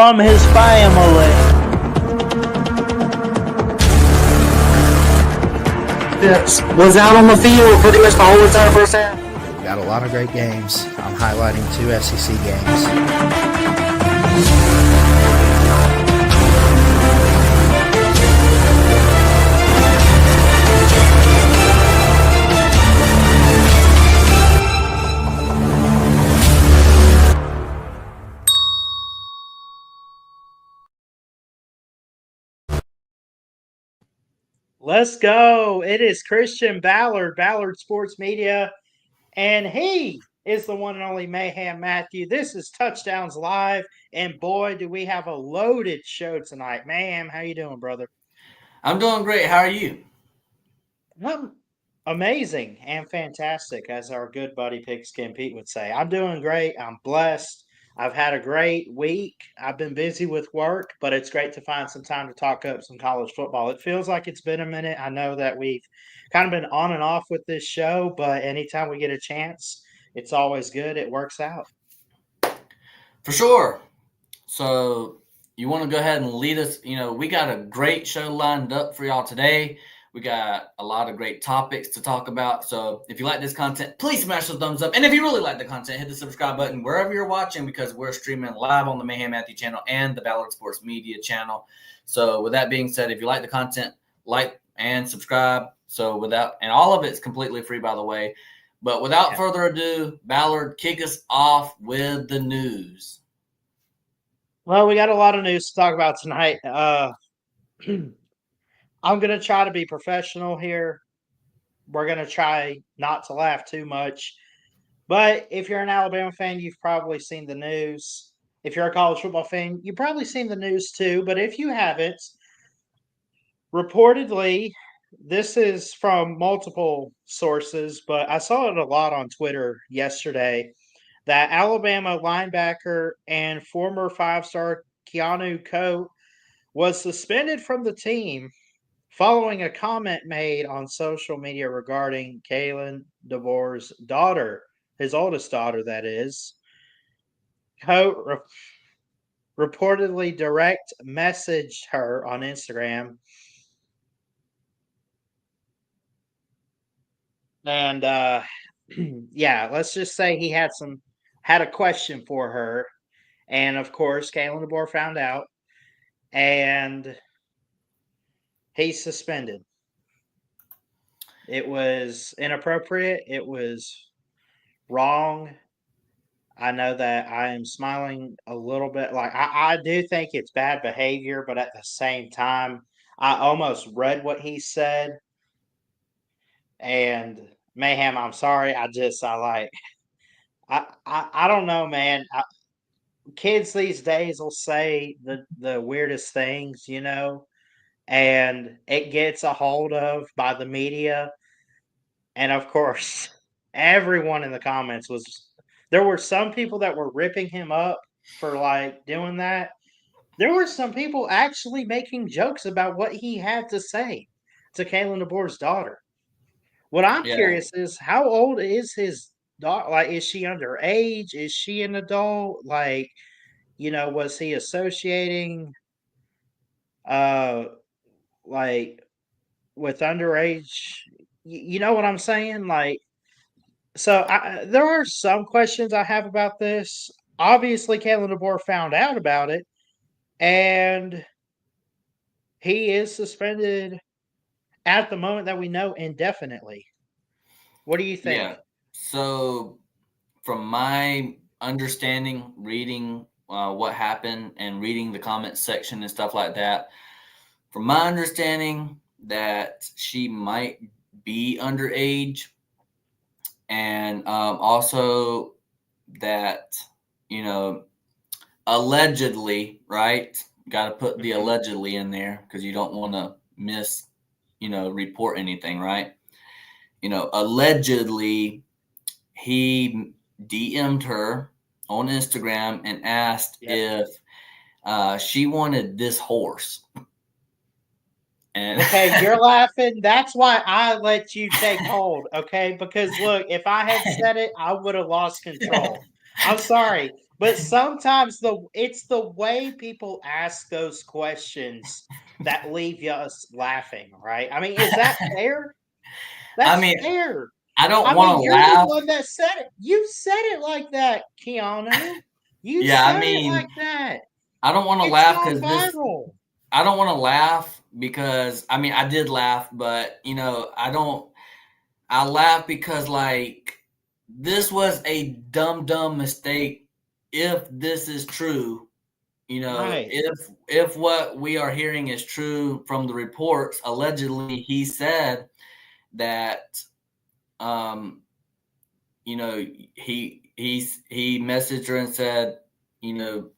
from his family. Was out on the field pretty much the whole entire first half. Got a lot of great games. I'm highlighting 2 SEC games. Let's go. It is Christian Ballard, Ballard Sports Media, and he is the one and only Mayhem Matthew. This is Touchdowns Live, and boy, do we have a loaded show tonight. Mayhem, how you doing, brother? I'm doing great. How are you? I'm amazing and fantastic, as our good buddy Pigskin Pete would say. I'm doing great. I'm blessed. I've had a great week. I've been busy with work, but it's great to find some time to talk up some college football. It feels like it's been a minute. I know that we've kind of been on and off with this show, but anytime we get a chance, it's always good. It works out. For sure. So you want to go ahead and lead us? We got a great show lined up for y'all today. We got a lot of great topics to talk about. So if you like this content, please smash the thumbs up. And if you really like the content, hit the subscribe button wherever you're watching, because we're streaming live on the Mayhem Matthew channel and the Ballard Sports Media channel. So with that being said, if you like the content, like and subscribe. And all of it's completely free, by the way. But without further ado, Ballard, kick us off with the news. Well, we got a lot of news to talk about tonight. I'm going to try to be professional here. We're going to try not to laugh too much. But if you're an Alabama fan, you've probably seen the news. If you're a college football fan, you've probably seen the news too. But if you haven't, reportedly, this is from multiple sources, but I saw it a lot on Twitter yesterday, that Alabama linebacker and former 5-star Keanu Coe was suspended from the team following a comment made on social media regarding Kalen DeBoer's daughter, his oldest daughter, that is. Coe reportedly direct messaged her on Instagram. And let's just say he had a question for her. And of course, Kalen DeBoer found out, and he's suspended. It was inappropriate. It was wrong. I know that I am smiling a little bit. Like, I do think it's bad behavior, but at the same time, I almost read what he said. And Mayhem, I'm sorry. I don't know, man. Kids these days will say the weirdest things, and it gets a hold of by the media. And of course, everyone in the comments there were some people that were ripping him up for doing that. There were some people actually making jokes about what he had to say to Kalen DeBoer's daughter. What I'm curious is, how old is his daughter? Like, is she underage? Is she an adult? Was he associating with underage? You know what I'm saying? There are some questions I have about this. Obviously, Kalen DeBoer found out about it, and he is suspended at the moment that we know indefinitely. What do you think? Yeah. So from my understanding, reading what happened and reading the comments section and stuff like that, from my understanding that she might be underage, and also that, allegedly, right? Got to put the allegedly in there because you don't want to report anything, right? Allegedly he DM'd her on Instagram and asked if she wanted this horse. And okay, you're laughing. That's why I let you take hold, okay? Because look, if I had said it, I would have lost control. I'm sorry. But sometimes it's the way people ask those questions that leave us laughing, right? I mean, is that fair? I That's mean, fair. I don't I want mean, to you're the laugh. one that said it. You said it like that, Keanu. You Yeah, I said it like mean, that. I don't want to It's laugh gone because this. viral. I don't want to laugh because I mean I did laugh, but I don't. I laugh because like this was a dumb mistake. If this is true, Right. if what we are hearing is true from the reports, allegedly he said that um he messaged her and said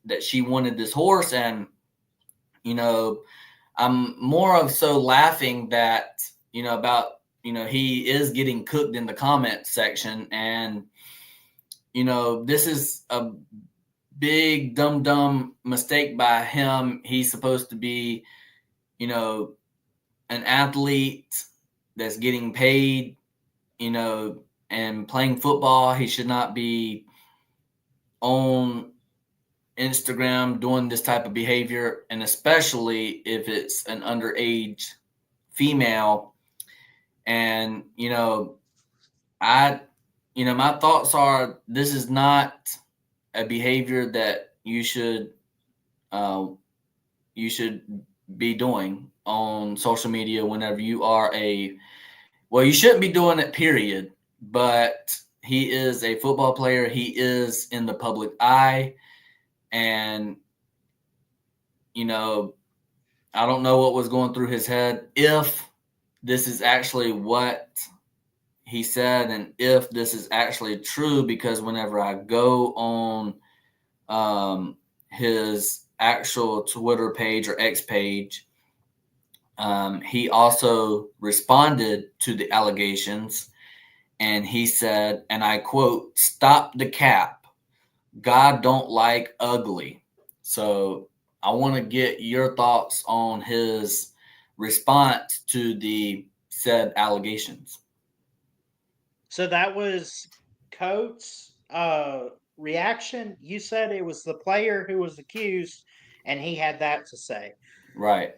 that she wanted this horse, and you know I'm more of so laughing that about he is getting cooked in the comment section, and this is a big dumb mistake by him. He's supposed to be an athlete that's getting paid, and playing football. He should not be on Instagram doing this type of behavior, and especially if it's an underage female. And I my thoughts are this is not a behavior that uh, you should be doing on social media whenever you are you shouldn't be doing it, period. But he is a football player. He is in the public eye, and I don't know what was going through his head, if this is actually what he said and if this is actually true, because whenever I go on his actual Twitter page or X page, he also responded to the allegations, and he said, and I quote, "Stop the cap. God don't like ugly." So I want to get your thoughts on his response to the said allegations. So that was Coates' reaction. You said it was the player who was accused, and he had that to say. Right.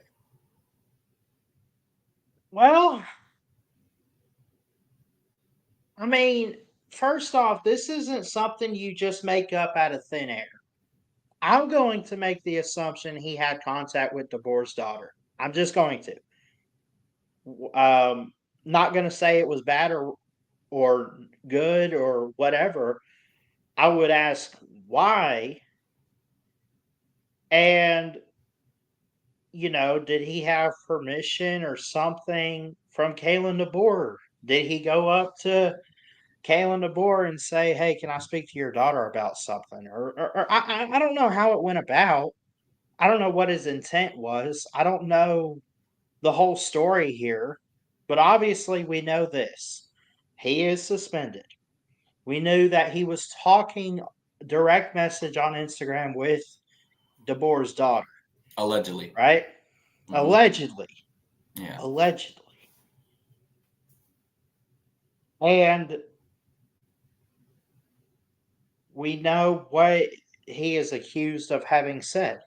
Well, I mean, first off, this isn't something you just make up out of thin air. I'm going to make the assumption he had contact with DeBoer's daughter. I'm just going to. Not going to say it was bad or good or whatever. I would ask why, and did he have permission or something from Kalen DeBoer? Did he go up to Kalen DeBoer and say, "Hey, can I speak to your daughter about something?" Or I don't know how it went about. I don't know what his intent was. I don't know the whole story here, but obviously we know this. He is suspended. We knew that he was talking direct message on Instagram with DeBoer's daughter, Allegedly. right? Mm-hmm. Allegedly. Yeah. Allegedly. And we know what he is accused of having said.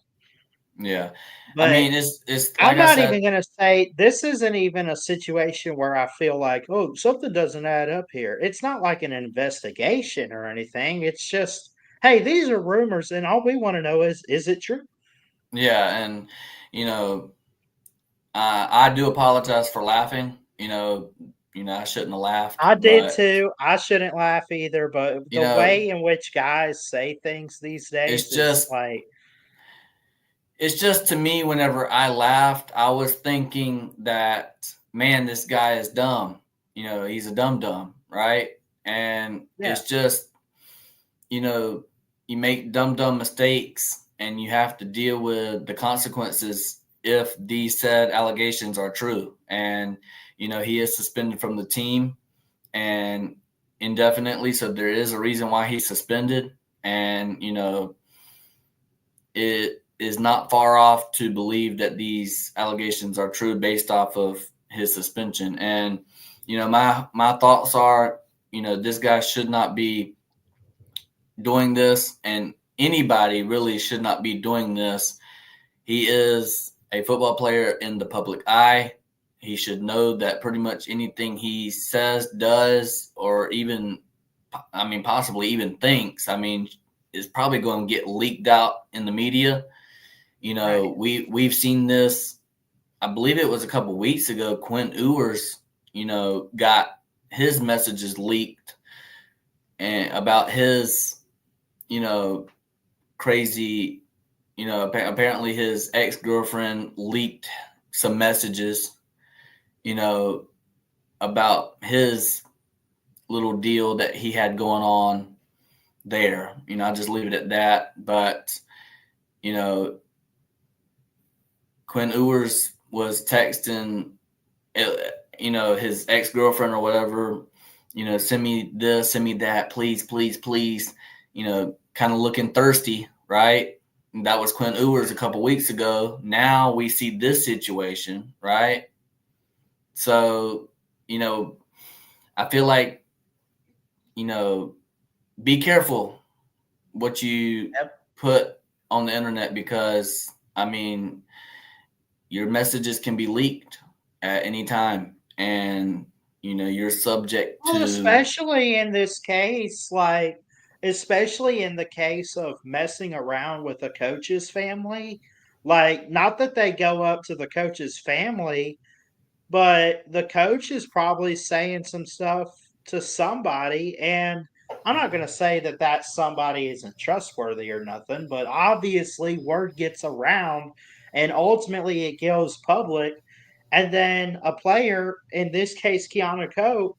Yeah. I But mean, it's I'm like I not said. even going to say this isn't even a situation where I feel like, oh, something doesn't add up here. It's not like an investigation or anything. It's just, hey, these are rumors, and all we want to know is it true? Yeah, and you know, I do apologize for laughing. I shouldn't have laughed, I did but too. I shouldn't laugh either, but you the know, way in which guys say things these it's days is just like, it's just to me. Whenever I laughed, I was thinking that, man, this guy is dumb. He's a dumb, right? And yeah, it's just you make dumb mistakes, and you have to deal with the consequences if these said allegations are true. And he is suspended from the team and indefinitely, so there is a reason why he's suspended. And it is not far off to believe that these allegations are true based off of his suspension. And my thoughts are, this guy should not be doing this. And anybody really should not be doing this. He is a football player in the public eye. He should know that pretty much anything he says, does, or even, possibly even thinks, is probably going to get leaked out in the media. Right. We've seen this. I believe it was a couple weeks ago. Quinn Ewers, got his messages leaked and about his, crazy. Apparently his ex-girlfriend leaked some messages, about his little deal that he had going on there. I'll just leave it at that. But, Quinn Ewers was texting, his ex-girlfriend or whatever, send me this, send me that, please, please, please, kind of looking thirsty, right? And that was Quinn Ewers a couple weeks ago. Now we see this situation, right? So, I feel like, be careful what you put on the internet, because, your messages can be leaked at any time, and you're subject Well, to. especially in this case, especially in the case of messing around with a coach's family, not that they go up to the coach's family, but the coach is probably saying some stuff to somebody, and I'm not going to say that that somebody isn't trustworthy or nothing, but obviously word gets around, and ultimately it goes public, and then a player, in this case Keanu Cope,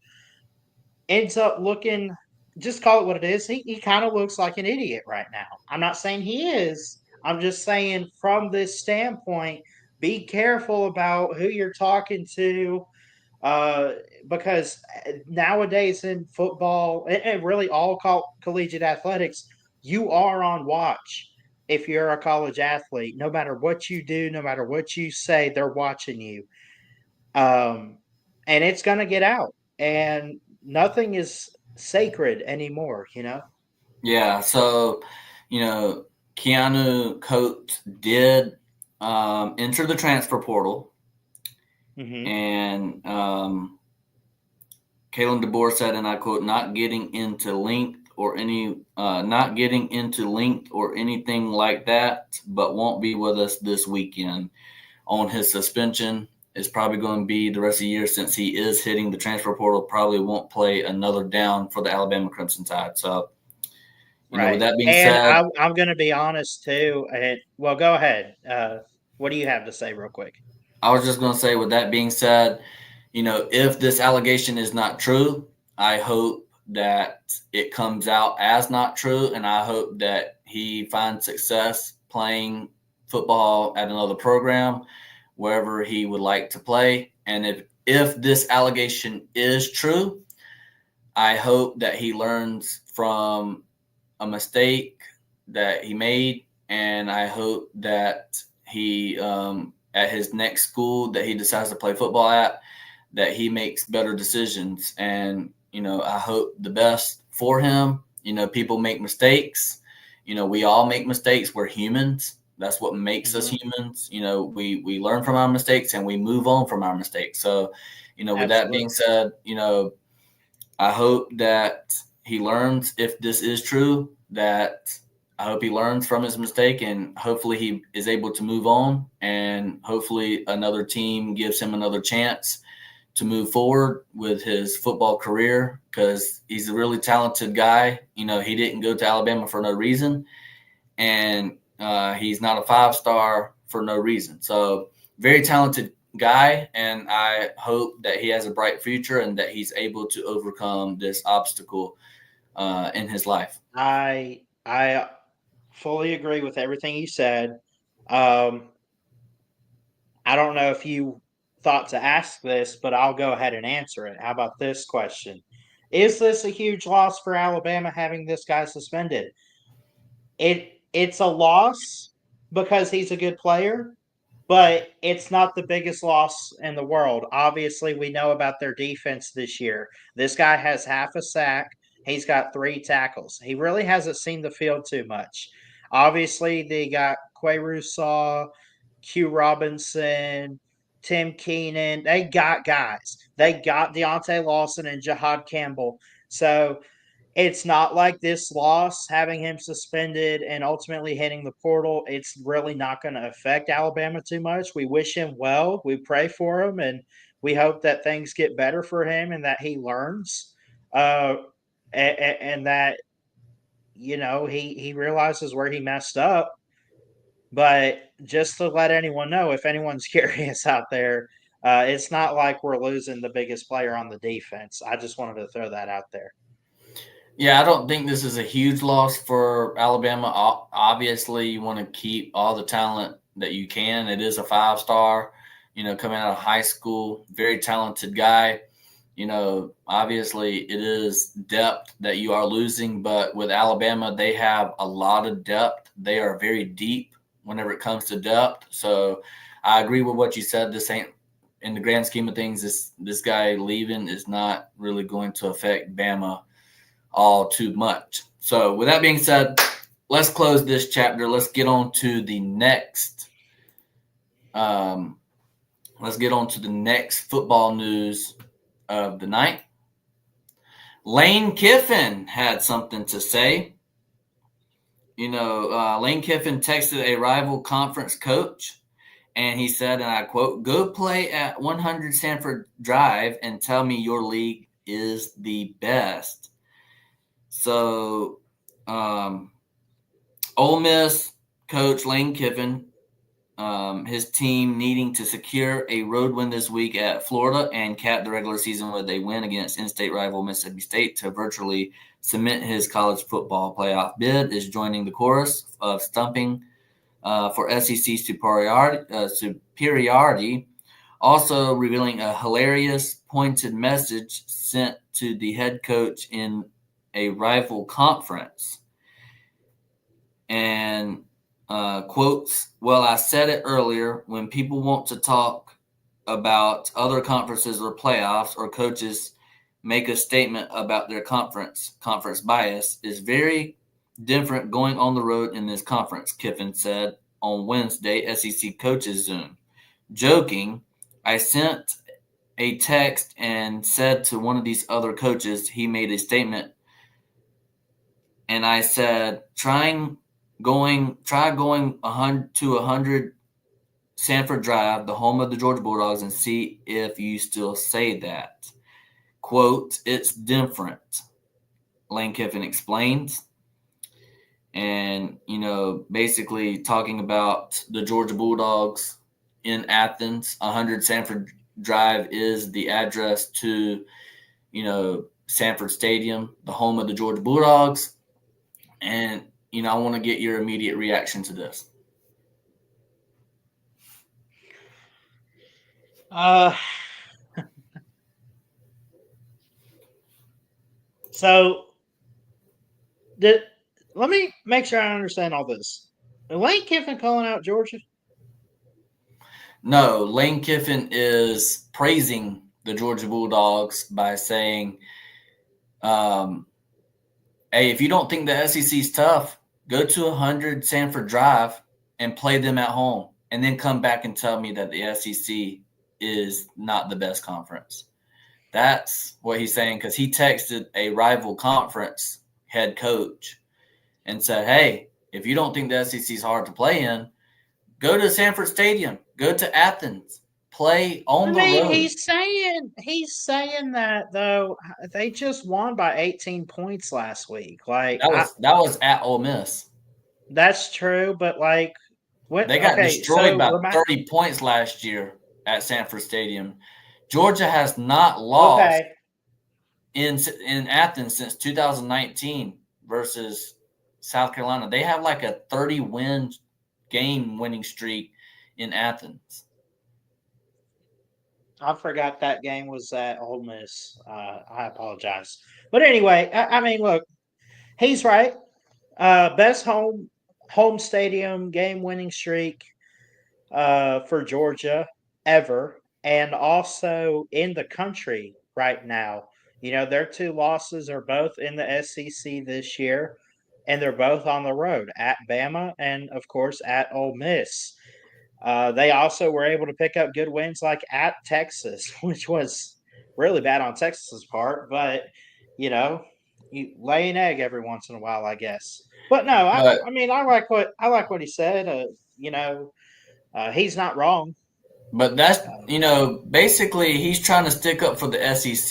ends up looking, just call it what it is. He kind of looks like an idiot right now. I'm not saying he is. I'm just saying from this standpoint, be careful about who you're talking to, uh, because nowadays in football and really all collegiate athletics, you are on watch. If you're a college athlete, no matter what you do, no matter what you say, they're watching you. Um, and it's going to get out, and nothing is sacred anymore. Yeah, so Keanu Coates did enter the transfer portal, Hmm. and Kalen DeBoer said, and I quote, not getting into length or anything like that, but won't be with us this weekend. On his suspension, is probably going to be the rest of the year, since he is hitting the transfer portal. Probably won't play another down for the Alabama Crimson Tide. So, with Right. that being And said, I'm going to be honest too. And well, go ahead. What do you have to say, real quick? I was just going to say, with that being said, if this allegation is not true, I hope that it comes out as not true, and I hope that he finds success playing football at another program, wherever he would like to play. And if this allegation is true, I hope that he learns from a mistake that he made, and I hope that he at his next school that he decides to play football at, that he makes better decisions. And I hope the best for him. People make mistakes. We all make mistakes. We're humans. That's what makes us Hmm. humans. We learn from our mistakes and we move on from our mistakes. So, with that being Absolutely. said, I hope that he learns, if this is true, that I hope he learns from his mistake, and hopefully he is able to move on, and hopefully another team gives him another chance to move forward with his football career, because he's a really talented guy. He didn't go to Alabama for no reason, and he's not a 5-star for no reason. So very talented guy, and I hope that he has a bright future and that he's able to overcome this obstacle in his life. I fully agree with everything you said. Um, I don't know if you thought to ask this, but I'll go ahead and answer it. How about this question? Is this a huge loss for Alabama having this guy suspended? It's a loss because he's a good player, but it's not the biggest loss in the world. Obviously, we know about their defense this year. This guy has half a sack. He's got 3 tackles. He really hasn't seen the field too much. Obviously, they got Quay Russaw, Q Robinson, Tim Keenan. They got guys. They got Deontay Lawson and Jahad Campbell. So it's not like this loss, having him suspended and ultimately hitting the portal, it's really not going to affect Alabama too much. We wish him well. We pray for him, and we hope that things get better for him and that he learns, and that he realizes where he messed up. But just to let anyone know, if anyone's curious out there, it's not like we're losing the biggest player on the defense. I just wanted to throw that out there. Yeah, I don't think this is a huge loss for Alabama. Obviously, you want to keep all the talent that you can. It is a 5-star, coming out of high school, very talented guy. Obviously it is depth that you are losing, but with Alabama, they have a lot of depth. They are very deep whenever it comes to depth. So I agree with what you said. This ain't, in the grand scheme of things, this guy leaving is not really going to affect Bama all too much. So with that being said, let's close this chapter. Let's get on to the next. Let's get on to the next football news of the night. Lane Kiffin had something to say. Lane Kiffin texted a rival conference coach, and he said, and I quote, "Go play at 100 Sanford Drive and tell me your league is the best." So, Ole Miss coach Lane Kiffin, his team needing to secure a road win this week at Florida and cap the regular season with a win against in-state rival Mississippi State to virtually cement his college football playoff bid, is joining the chorus of stumping for SEC superiority, also revealing a hilarious pointed message sent to the head coach in a rival conference. And quotes, "Well, I said it earlier, when people want to talk about other conferences or playoffs, or coaches make a statement about their conference bias is very different going on the road in this conference," Kiffin said on Wednesday, SEC Coaches Zoom. Joking, "I sent a text and said to one of these other coaches, he made a statement, and I said, try going 100 to 100 Sanford Drive, the home of the Georgia Bulldogs, and see if you still say that." Quote, "It's different," Lane Kiffin explains. And, basically talking about the Georgia Bulldogs in Athens. 100 Sanford Drive is the address to, Sanford Stadium, the home of the Georgia Bulldogs. And, I want to get your immediate reaction to this. So let me make sure I understand all this. Is Lane Kiffin calling out Georgia? No, Lane Kiffin is praising the Georgia Bulldogs by saying, hey, if you don't think the SEC is tough, go to 100 Sanford Drive and play them at home, and then come back and tell me that the SEC is not the best conference. That's what he's saying, because he texted a rival conference head coach and said, hey, if you don't think the SEC is hard to play in, go to Sanford Stadium, go to Athens, play on the road. He's saying that, though. They just won by 18 points last week. Like that was at Ole Miss. That's true, but like they got destroyed by 30 points last year at Sanford Stadium. Georgia has not lost in Athens since 2019 versus South Carolina. They have like a 30-win game winning streak in Athens. I forgot that game was at Ole Miss. I apologize. But anyway, I mean, look, he's right. Best home stadium game winning streak for Georgia ever, and also in the country right now. Their two losses are both in the SEC this year, and they're both on the road at Bama and, of course, at Ole Miss. They also were able to pick up good wins like at Texas, which was really bad on Texas's part, but you know, you lay an egg every once in a while, I guess. But no, But I mean, I like what he said. You know, he's not wrong. that's Um, basically he's trying to stick up for the SEC.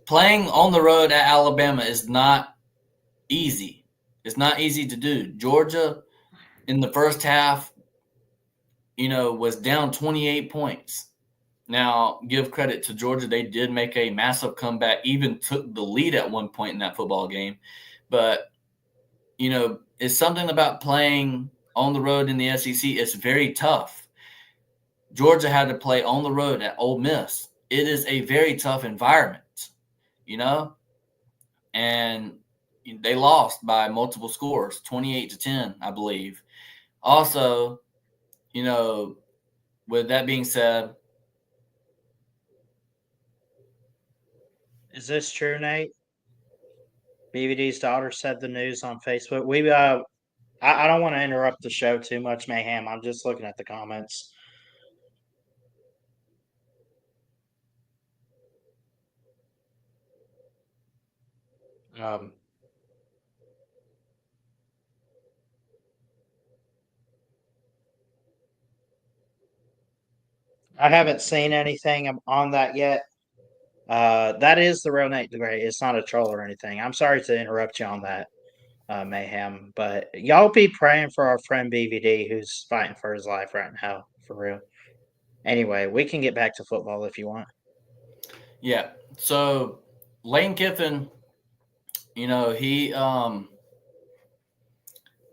Playing on the road at Alabama is not easy. It's not easy to do. Georgia in the first half, was down 28 points. Now, give credit to Georgia. They did make a massive comeback, even took the lead at one point in that football game. But, it's something about playing on the road in the SEC. It's very tough. Georgia had to play on the road at Ole Miss. It is a very tough environment, and they lost by multiple scores, 28-10, I believe. Also, with that being said, is this true, Nate? BVD's daughter said the news on Facebook. I don't want to interrupt the show too much, Mayhem. I'm just looking at the comments. Um, I haven't seen anything on that yet. That is the real Nate DeGray. It's not a troll or anything. I'm sorry to interrupt you on that, Mayhem, but y'all be praying for our friend BVD who's fighting for his life right now, for real. Anyway, we can get back to football if you want. yeah. So Lane Kiffin, he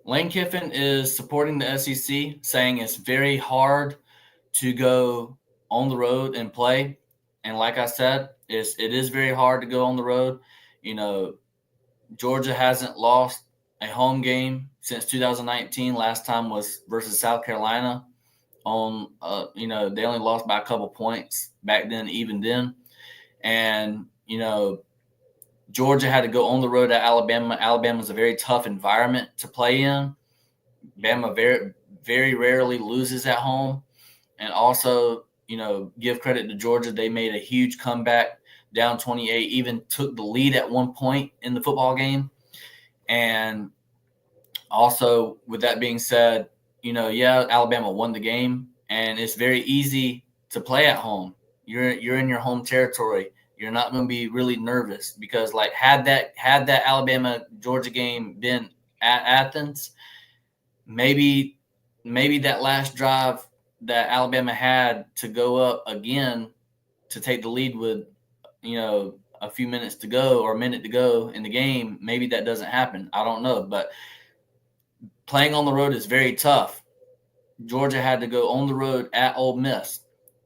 Lane Kiffin is supporting the SEC, saying it's very hard to go on the road and play. And like I said, it is very hard to go on the road. Georgia hasn't lost a home game since 2019. Last time was versus South Carolina. They only lost by a couple points back then, even then. And, Georgia had to go on the road at Alabama. Alabama's a very tough environment to play in. Bama very, very rarely loses at home. And also, give credit to Georgia. They made a huge comeback, down 28, even took the lead at one point in the football game. And also, with that being said, Alabama won the game, and it's very easy to play at home. You're in your home territory. You're not going to be really nervous because, like, had that Alabama Georgia game been at Athens, maybe that last drive that Alabama had to go up again to take the lead with, a few minutes to go or a minute to go in the game, maybe that doesn't happen. I don't know, but playing on the road is very tough. Georgia had to go on the road at Ole Miss,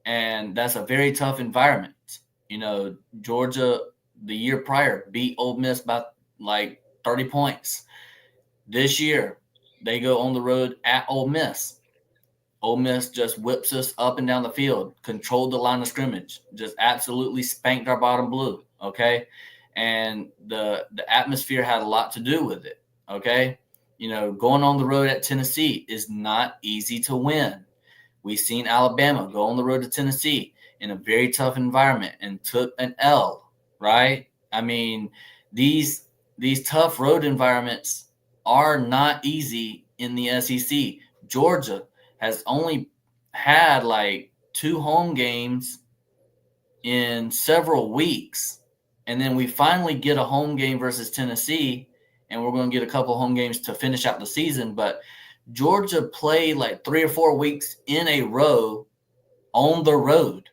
and that's a very tough environment. Georgia the year prior beat Ole Miss by like 30 points. This year, they go on the road at Ole Miss. Ole Miss just whips us up and down the field, controlled the line of scrimmage, just absolutely spanked our bottom blue, okay? And the atmosphere had a lot to do with it, okay? Going on the road at Tennessee is not easy to win. We've seen Alabama go on the road to Tennessee in a very tough environment and took an L, right? I mean, these tough road environments are not easy in the SEC. Georgia has only had like 2 home games in several weeks. And then we finally get a home game versus Tennessee, and we're going to get a couple home games to finish out the season. But Georgia played like 3 or 4 weeks in a row on the road.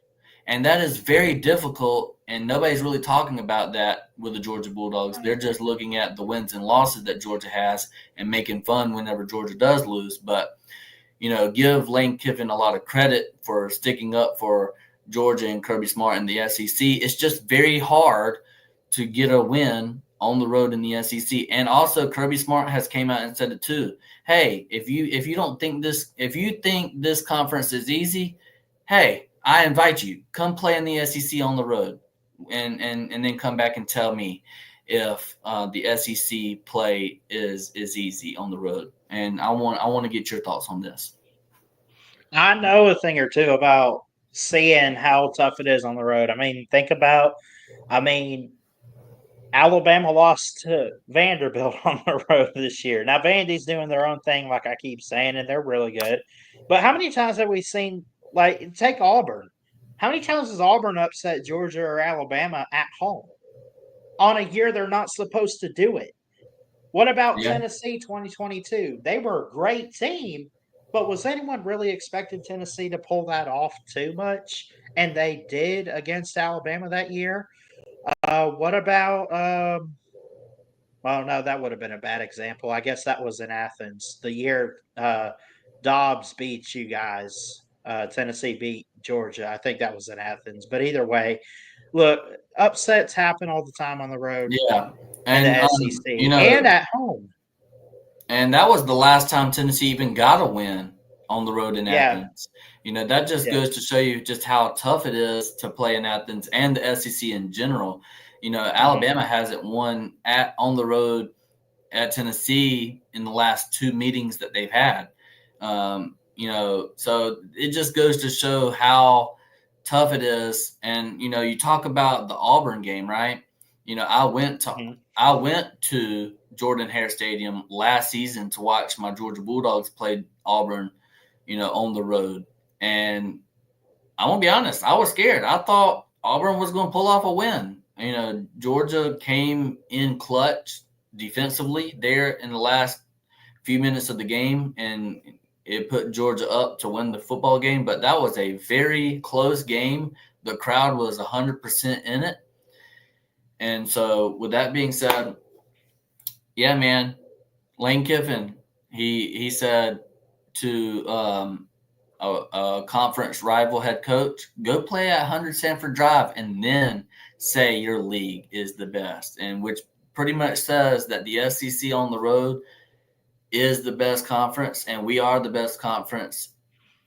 And that is very difficult, and nobody's really talking about that with the Georgia Bulldogs. They're just looking at the wins and losses that Georgia has and making fun whenever Georgia does lose. But, give Lane Kiffin a lot of credit for sticking up for Georgia and Kirby Smart in the SEC. It's just very hard to get a win on the road in the SEC. And also Kirby Smart has came out and said it too. Hey, if you think this conference is easy, hey, I invite you, come play in the SEC on the road and then come back and tell me. if the SEC play is easy on the road. And I want to get your thoughts on this. I know a thing or two about seeing how tough it is on the road. I mean, Alabama lost to Vanderbilt on the road this year. Now, Vandy's doing their own thing, like I keep saying, and they're really good. But how many times have we seen, like, take Auburn? How many times has Auburn upset Georgia or Alabama at home on a year they're not supposed to do it? What about Yeah. Tennessee 2022? They were a great team, but was anyone really expecting Tennessee to pull that off too much? And they did against Alabama that year. What about well, no, that would have been a bad example. I guess that was in Athens. The year Dobbs beat you guys. Tennessee beat Georgia. I think that was in Athens. But either way, look, upsets happen all the time on the road Yeah. in And the SEC and at home. and that was the last time Tennessee even got a win on the road in Yeah. Athens. That just Yeah. goes to show you just how tough it is to play in Athens and the SEC in general. Alabama hasn't won on the road at Tennessee in the last 2 meetings that they've had. So it just goes to show how tough it is. And you talk about the Auburn game, right? I went to Jordan Hare Stadium last season to watch my Georgia Bulldogs play Auburn, on the road. And I won't be honest, I was scared. I thought Auburn was going to pull off a win. Georgia came in clutch defensively there in the last few minutes of the game, and it put Georgia up to win the football game. But that was a very close game. The crowd was 100% in it. And so with that being said, yeah, man, Lane Kiffin, he said to a conference rival head coach, go play at 100 Sanford Drive and then say your league is the best, and which pretty much says that the SEC on the road is the best conference, and we are the best conference,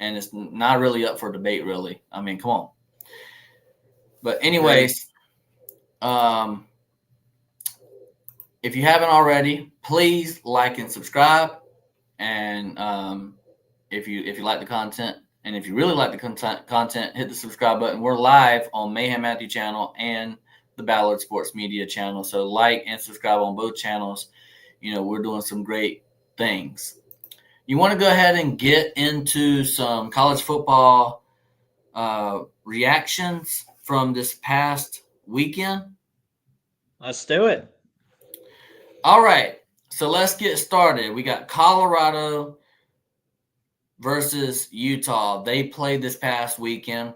and it's not really up for debate, really. I mean, come on. But anyways, if you haven't already, please like and subscribe. And if you like the content, and if you really like the content, hit the subscribe button. We're live on Mayhem Matthew channel and the Ballard Sports Media channel. So like and subscribe on both channels. We're doing some great things. You want to go ahead and get into some college football reactions from this past weekend? Let's do it. All right. So let's get started. We got Colorado versus Utah. They played this past weekend.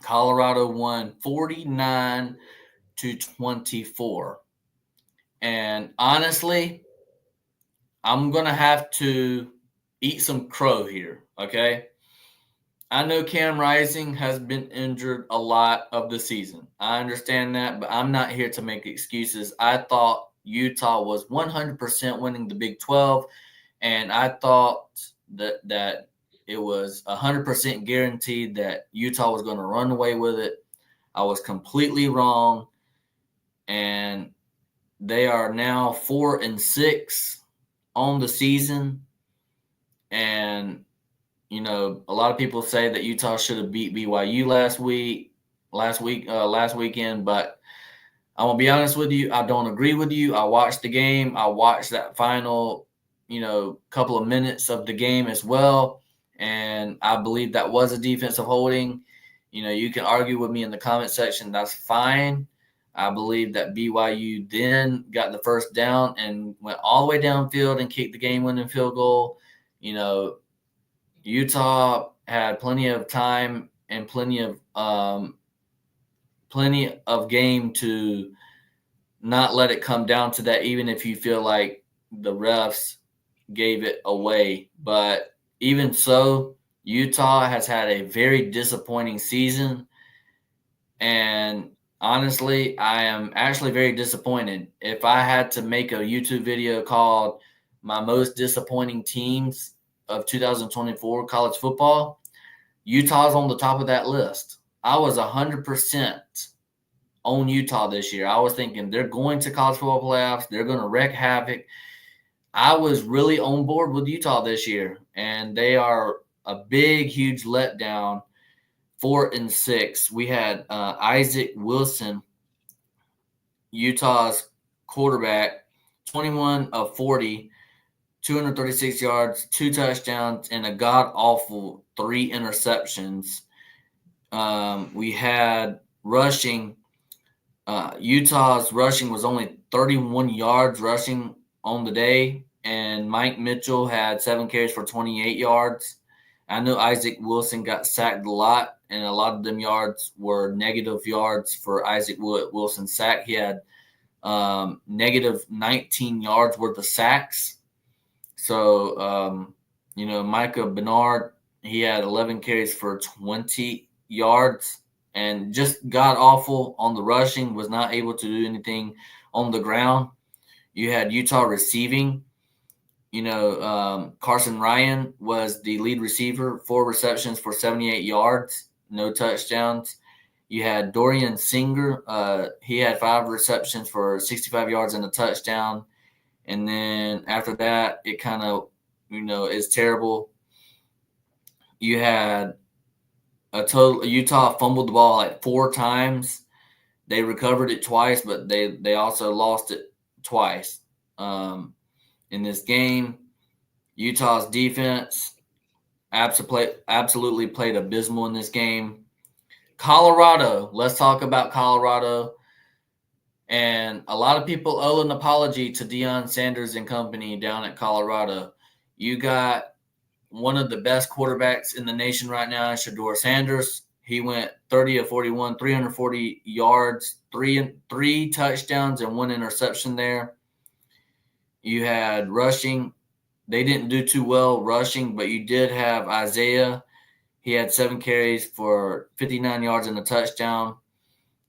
Colorado won 49-24. And honestly, I'm going to have to eat some crow here, okay? I know Cam Rising has been injured a lot of the season. I understand that, but I'm not here to make excuses. I thought Utah was 100% winning the Big 12, and I thought that it was 100% guaranteed that Utah was going to run away with it. I was completely wrong, and they are now 4-6 on the season. And a lot of people say that Utah should have beat BYU last weekend, but I'm gonna be honest with you, I don't agree with you. I watched the game. I watched that final, couple of minutes of the game as well, and I believe that was a defensive holding. You can argue with me in the comment section. That's fine. I believe that BYU then got the first down and went all the way downfield and kicked the game-winning field goal. Utah had plenty of time and plenty of game to not let it come down to that, even if you feel like the refs gave it away. But even so, Utah has had a very disappointing season. And honestly, I am actually very disappointed. If I had to make a YouTube video called My Most Disappointing Teams of 2024 college football, Utah's on the top of that list. I was 100% on Utah this year. I was thinking they're going to college football playoffs. They're going to wreak havoc. I was really on board with Utah this year, and they are a big, huge letdown. 4-6. We had Isaac Wilson, Utah's quarterback, 21 of 40, 236 yards, 2 touchdowns, and a god-awful 3 interceptions. We had rushing. Utah's rushing was only 31 yards rushing on the day, and Mike Mitchell had 7 carries for 28 yards. I know Isaac Wilson got sacked a lot, and a lot of them yards were negative yards for Isaac Wilson's sack. He had negative 19 yards worth of sacks. So, Micah Bernard, he had 11 carries for 20 yards and just got awful on the rushing, was not able to do anything on the ground. You had Utah receiving. Carson Ryan was the lead receiver, 4 receptions for 78 yards, no touchdowns. You had Dorian Singer. He had 5 receptions for 65 yards and a touchdown. And then after that, it kind of, is terrible. You had Utah fumbled the ball like 4 times. They recovered it twice, but they also lost it twice. In this game, Utah's defense absolutely played abysmal in this game. Colorado, let's talk about Colorado. And a lot of people owe an apology to Deion Sanders and company down at Colorado. You got one of the best quarterbacks in the nation right now, Shedeur Sanders. He went 30 of 41, 340 yards, three touchdowns, and 1 interception there. You had rushing. They didn't do too well rushing, but you did have Isaiah. He had 7 carries for 59 yards and a touchdown,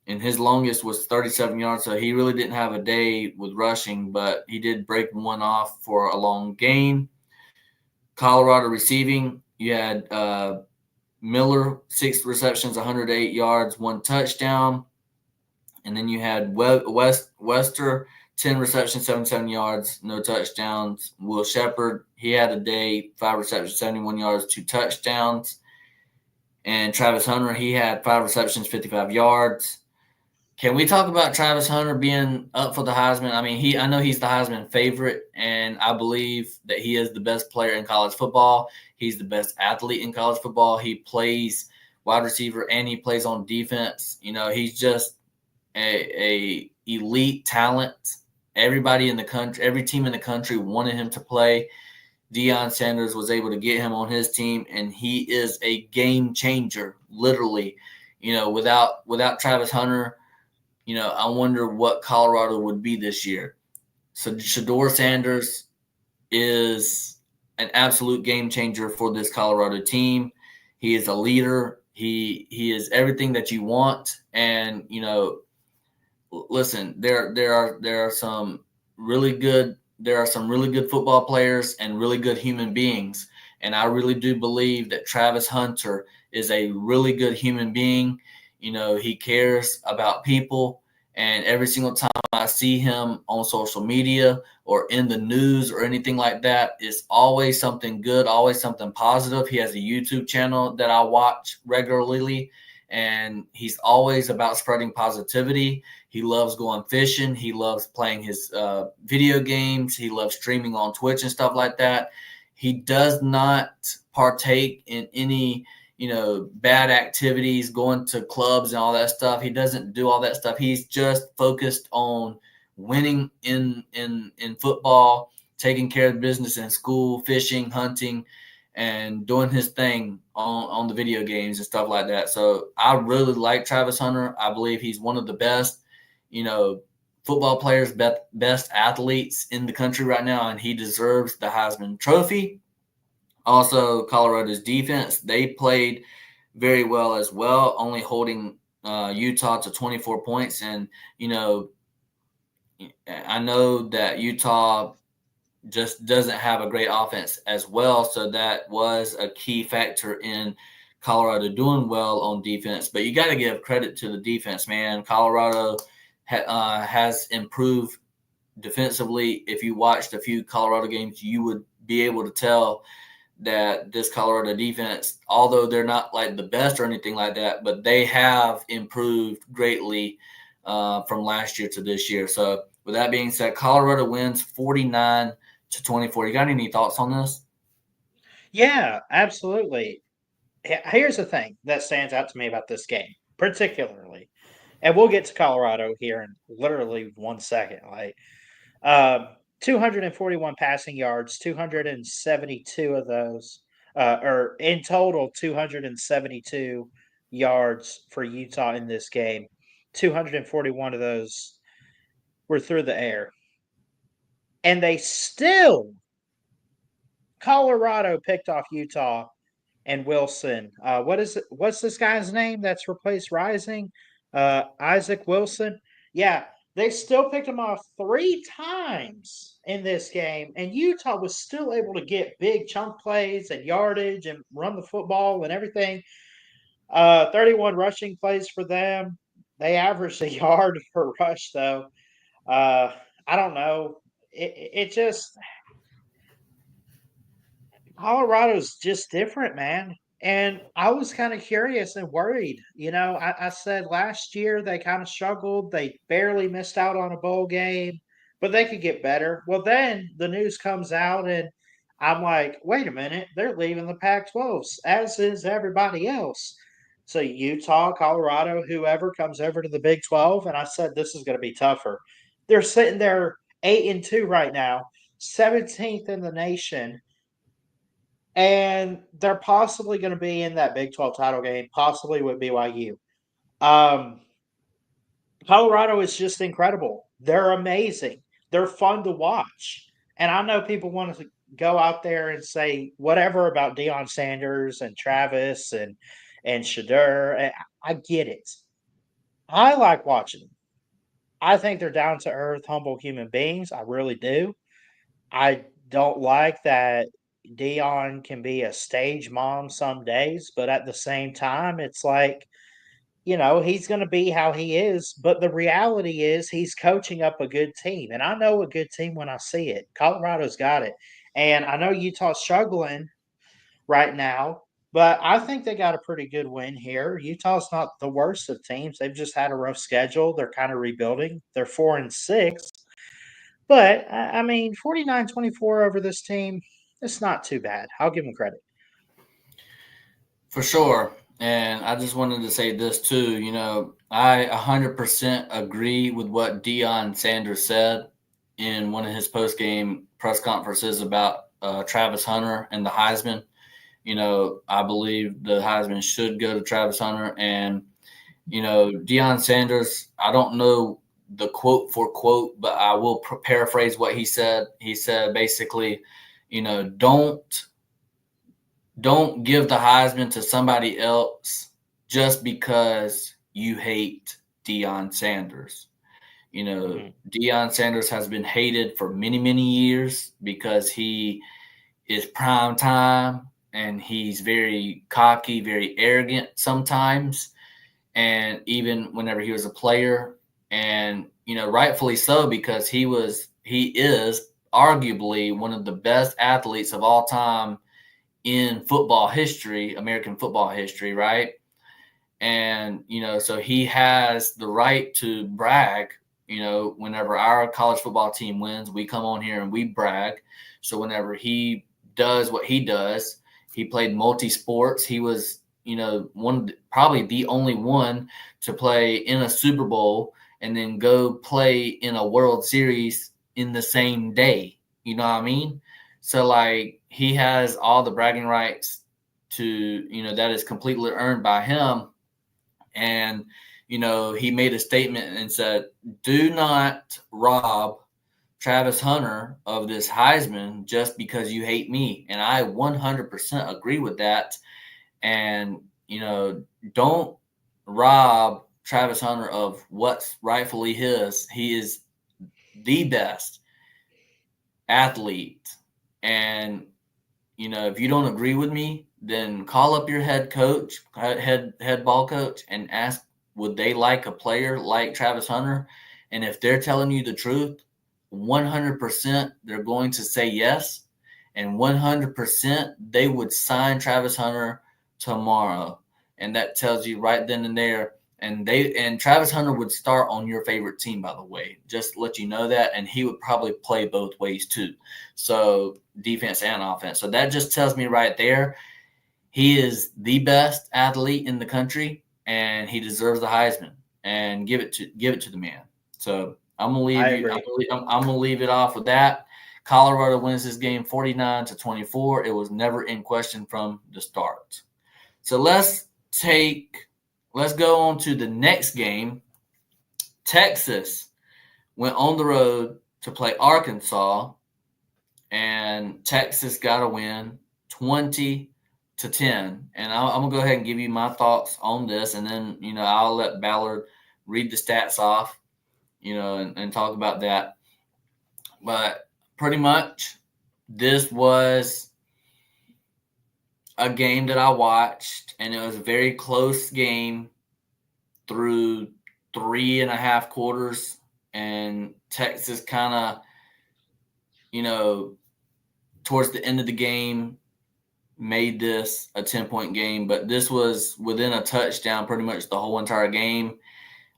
and his longest was 37 yards, so he really didn't have a day with rushing, but he did break one off for a long gain. Colorado receiving, you had Miller, 6 receptions, 108 yards, 1 touchdown. And then you had Wester, 10 receptions, 77 yards, no touchdowns. Will Shepard, he had a day, 5 receptions, 71 yards, 2 touchdowns. And Travis Hunter, he had 5 receptions, 55 yards. Can we talk about Travis Hunter being up for the Heisman? I mean, I know he's the Heisman favorite, and I believe that he is the best player in college football. He's the best athlete in college football. He plays wide receiver and he plays on defense. He's just a elite talent. Everybody in the country, every team in the country wanted him to play. Deion Sanders was able to get him on his team, and he is a game changer, literally. Without Travis Hunter, I wonder what Colorado would be this year. So Shedeur Sanders is an absolute game changer for this Colorado team. He is a leader. He is everything that you want. And, listen, there are some really good football players and really good human beings. And I really do believe that Travis Hunter is a really good human being. He cares about people. And every single time I see him on social media or in the news or anything like that, it's always something good, always something positive. He has a YouTube channel that I watch regularly, and he's always about spreading positivity. He loves going fishing. He loves playing his video games. He loves streaming on Twitch and stuff like that. He does not partake in any bad activities, going to clubs and all that stuff. He doesn't do all that stuff. He's just focused on winning in football, taking care of business in school, fishing, hunting, and doing his thing on the video games and stuff like that. So I really like Travis Hunter. I believe he's one of the best, football players, best athletes in the country right now, and he deserves the Heisman Trophy. Also, Colorado's defense, they played very well as well, only holding Utah to 24 points. And, I know that Utah just doesn't have a great offense as well. So that was a key factor in Colorado doing well on defense, but you got to give credit to the defense, man. Colorado has improved defensively. If you watched a few Colorado games, you would be able to tell that this Colorado defense, although they're not like the best or anything like that, but they have improved greatly from last year to this year. So with that being said, Colorado wins 49-24. You got any thoughts on this? Yeah, absolutely. Here's the thing that stands out to me about this game, particularly, and we'll get to Colorado here in literally 1 second. Like, 241 passing yards, 272 of those, or in total, 272 yards for Utah in this game. 241 of those were through the air. And they still, Colorado picked off Utah and Wilson. What's this guy's name that's replaced Rising? Isaac Wilson. Yeah, they still picked him off 3 times in this game, and Utah was still able to get big chunk plays and yardage and run the football and everything. 31 rushing plays for them. They averaged a yard per rush, though. I don't know. It just Colorado's just different, man. And I was kind of curious and worried. I said last year they kind of struggled. They barely missed out on a bowl game, but they could get better. Well, then the news comes out, and I'm like, wait a minute, they're leaving the Pac 12s, as is everybody else. So Utah, Colorado, whoever comes over to the Big 12, and I said this is going to be tougher. They're sitting there 8-2 right now, 17th in the nation, and they're possibly going to be in that Big 12 title game, possibly with BYU. Um, Colorado is just incredible. They're amazing. They're fun to watch. And I know people want to go out there and say whatever about Deion Sanders and Travis and Shadur. I get it. I like watching them. I think they're down to earth, humble human beings. I really do. I don't like that Dion can be a stage mom some days, but at the same time, it's like, he's going to be how he is. But the reality is he's coaching up a good team. And I know a good team when I see it. Colorado's got it. And I know Utah's struggling right now, but I think they got a pretty good win here. Utah's not the worst of teams. They've just had a rough schedule. They're kind of rebuilding. They're 4-6. But, I mean, 49-24 over this team, it's not too bad. I'll give them credit. For sure. And I just wanted to say this too. I 100% agree with what Deion Sanders said in one of his post-game press conferences about Travis Hunter and the Heisman. I believe the Heisman should go to Travis Hunter. And, Deion Sanders, I don't know the quote for quote, but I will paraphrase what he said. He said basically, don't give the Heisman to somebody else just because you hate Deion Sanders. Deion Sanders has been hated for many, many years because he is prime time and he's very cocky, very arrogant sometimes. And even whenever he was a player, and, rightfully so, because he is arguably one of the best athletes of all time in football history, American football history, right? And, so he has the right to brag. Whenever our college football team wins, we come on here and we brag. So whenever he does what he does, he played multi-sports. He was, probably the only one to play in a Super Bowl and then go play in a World Series in the same day. You know what I mean? So, like, he has all the bragging rights to, that is completely earned by him. And, he made a statement and said, do not rob Travis Hunter of this Heisman just because you hate me. And I 100% agree with that. And, don't rob Travis Hunter of what's rightfully his. He is the best athlete. And, if you don't agree with me, then call up your head coach, head ball coach, and ask, would they like a player like Travis Hunter? And if they're telling you the truth, 100% they're going to say yes, and 100% they would sign Travis Hunter tomorrow. And that tells you right then and there. And Travis Hunter would start on your favorite team, by the way. Just to let you know that, and he would probably play both ways too. So defense and offense. So that just tells me right there, he is the best athlete in the country, and he deserves the Heisman. And give it to the man. So I'm gonna leave you. I'm gonna leave it off with that. Colorado wins this game 49-24. It was never in question from the start. So let's go on to the next game. Texas went on the road to play Arkansas, and Texas got a win 20-10. And I'm gonna go ahead and give you my thoughts on this, and then I'll let Ballard read the stats off, and talk about that. But pretty much, this was a game that I watched, and it was a very close game through 3.5 quarters, and Texas kind of, towards the end of the game made this a 10-point game, but this was within a touchdown pretty much the whole entire game.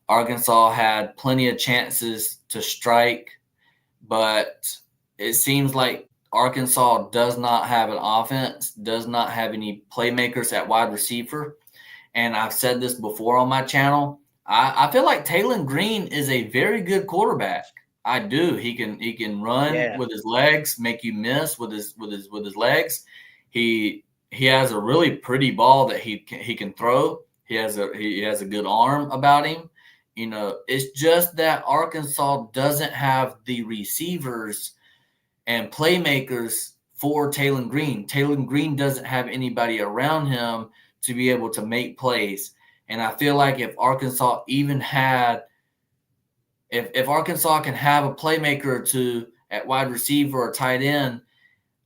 Arkansas had plenty of chances to strike, but it seems like Arkansas does not have an offense, does not have any playmakers at wide receiver. And I've said this before on my channel. I feel like Taylor Green is a very good quarterback. I do. He can run with his legs, make you miss with his legs. He has a really pretty ball that he can throw. He has a good arm about him. It's just that Arkansas doesn't have the receivers and playmakers for Taylor Green. Taylor Green doesn't have anybody around him to be able to make plays. And I feel like if Arkansas even had if Arkansas can have a playmaker or two at wide receiver or tight end,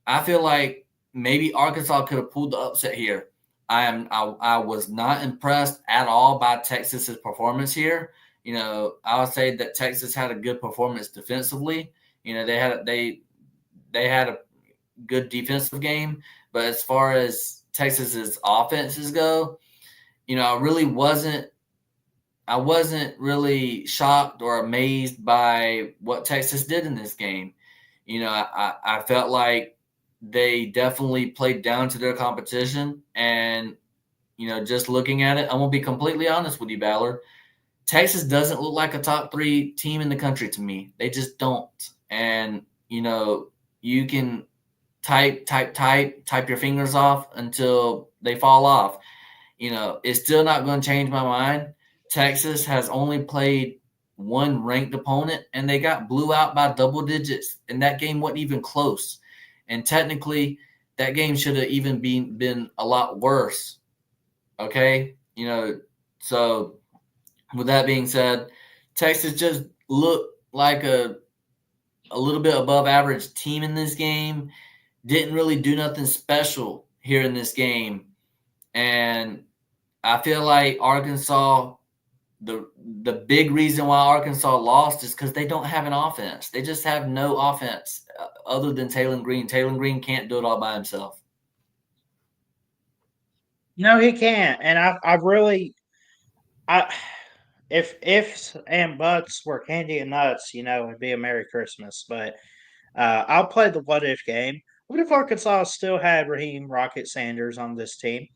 I feel like maybe Arkansas could have pulled the upset here. I was not impressed at all by Texas's performance here. I would say that Texas had a good performance defensively. They had a good defensive game, but as far as Texas's offenses go, I wasn't really shocked or amazed by what Texas did in this game. I felt like they definitely played down to their competition. And, just looking at it, I'm going to be completely honest with you, Ballard. Texas doesn't look like a top 3 team in the country to me. They just don't. And, you can type your fingers off until they fall off. It's still not going to change my mind. Texas has only played one ranked opponent, and they got blew out by double digits, and that game wasn't even close. And technically, that game should have even been a lot worse. Okay? So with that being said, Texas just looked like a little bit above average team in this game. Didn't really do nothing special here in this game. And I feel like Arkansas, the big reason why Arkansas lost is because they don't have an offense. They just have no offense other than Taylor Green. Taylor Green can't do it all by himself. No, he can't. And if ifs and buts were candy and nuts, it'd be a Merry Christmas. But I'll play the what if game. What if Arkansas still had Raheem Rocket Sanders on this team?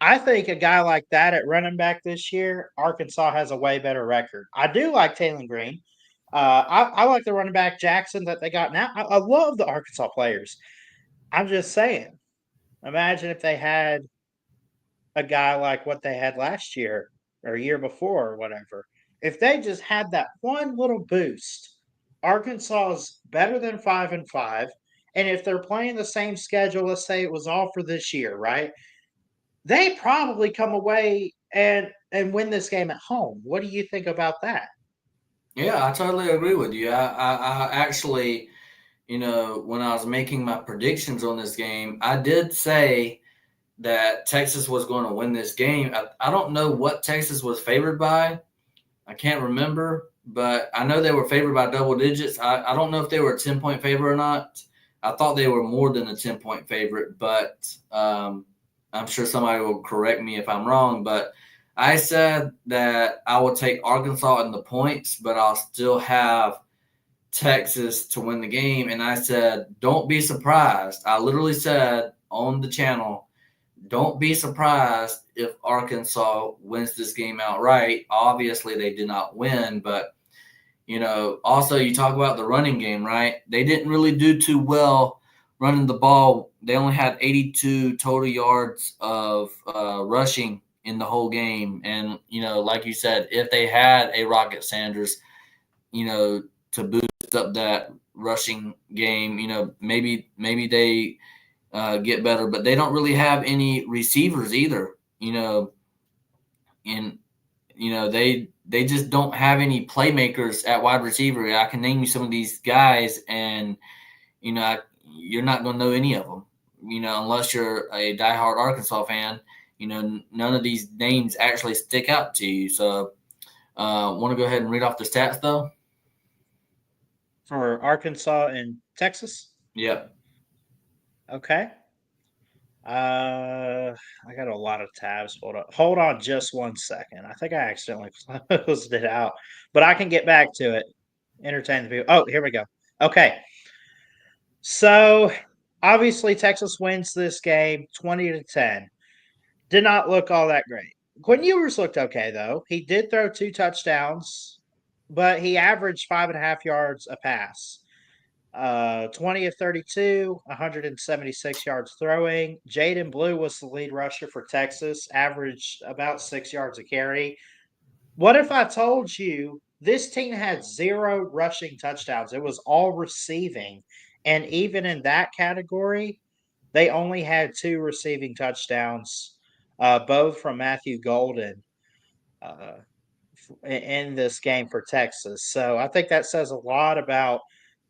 I think a guy like that at running back this year, Arkansas has a way better record. I do like Taylor Green. I like the running back Jackson that they got now. I love the Arkansas players. I'm just saying, imagine if they had a guy like what they had last year or year before or whatever. If they just had that one little boost, Arkansas is better than 5-5. And if they're playing the same schedule, let's say it was all for this year, right? They probably come away and win this game at home. What do you think about that? Yeah, I totally agree with you. I actually, when I was making my predictions on this game, I did say that Texas was going to win this game. I don't know what Texas was favored by. I can't remember, but I know they were favored by double digits. I don't know if they were a 10-point favorite or not. I thought they were more than a 10-point favorite, but I'm sure somebody will correct me if I'm wrong. But I said that I will take Arkansas in the points, but I'll still have Texas to win the game. And I said, don't be surprised. I literally said on the channel, don't be surprised if Arkansas wins this game outright. Obviously, they did not win, but also you talk about the running game, right? They didn't really do too well running the ball. They only had 82 total yards of rushing in the whole game. And, like you said, if they had a Rocket Sanders, to boost up that rushing game, maybe they get better, but they don't really have any receivers either, and they just don't have any playmakers at wide receiver. I can name you some of these guys, and you're not going to know any of them, unless you're a diehard Arkansas fan. None of these names actually stick out to you. So, want to go ahead and read off the stats though for Arkansas and Texas. Yep. Okay. I got a lot of tabs. Hold on just 1 second. I think I accidentally closed it out, but I can get back to it. Entertain the people. Oh, here we go. Okay. So obviously Texas wins this game 20-10. Did not look all that great. Quinn Ewers looked okay though. He did throw 2 touchdowns, but he averaged 5.5 yards a pass. 20 of 32, 176 yards throwing. Jaden Blue was the lead rusher for Texas, averaged about 6 yards a carry. What if I told you this team had 0 rushing touchdowns? It was all receiving. And even in that category, they only had 2 receiving touchdowns, both from Matthew Golden in this game for Texas. So I think that says a lot about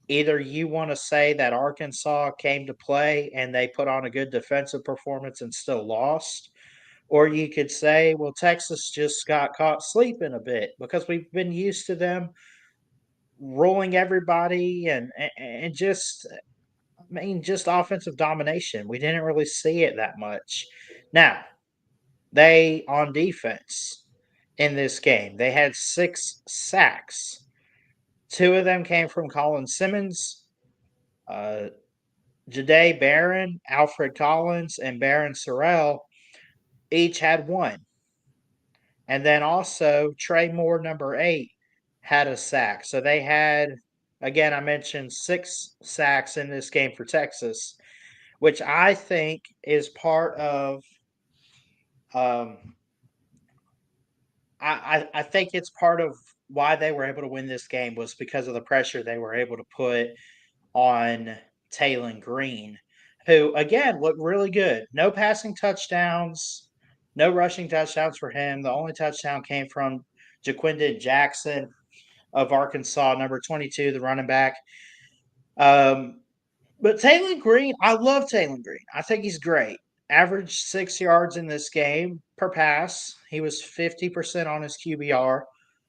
either you want to say that Arkansas came to play and they put on a good defensive performance and still lost, or you could say, well, Texas just got caught sleeping a bit because we've been used to them rolling everybody and just offensive domination. We didn't really see it that much. Now, they on defense in this game, they had 6 sacks. 2 of them came from Colin Simmons. Jahdae Barron, Alfred Collins, and Barron Sorrell each had 1. And then also Trey Moore, number 8, had a sack. So they had, again, I mentioned 6 sacks in this game for Texas, which I think is part of I think it's part of why they were able to win this game was because of the pressure they were able to put on Taylon Green, who, again, looked really good. No passing touchdowns, no rushing touchdowns for him. The only touchdown came from Jaquindon Jackson of Arkansas, number 22, the running back. But Taylon Green, I love Taylon Green. I think he's great. Averaged 6 yards in this game per pass. He was 50% on his QBR,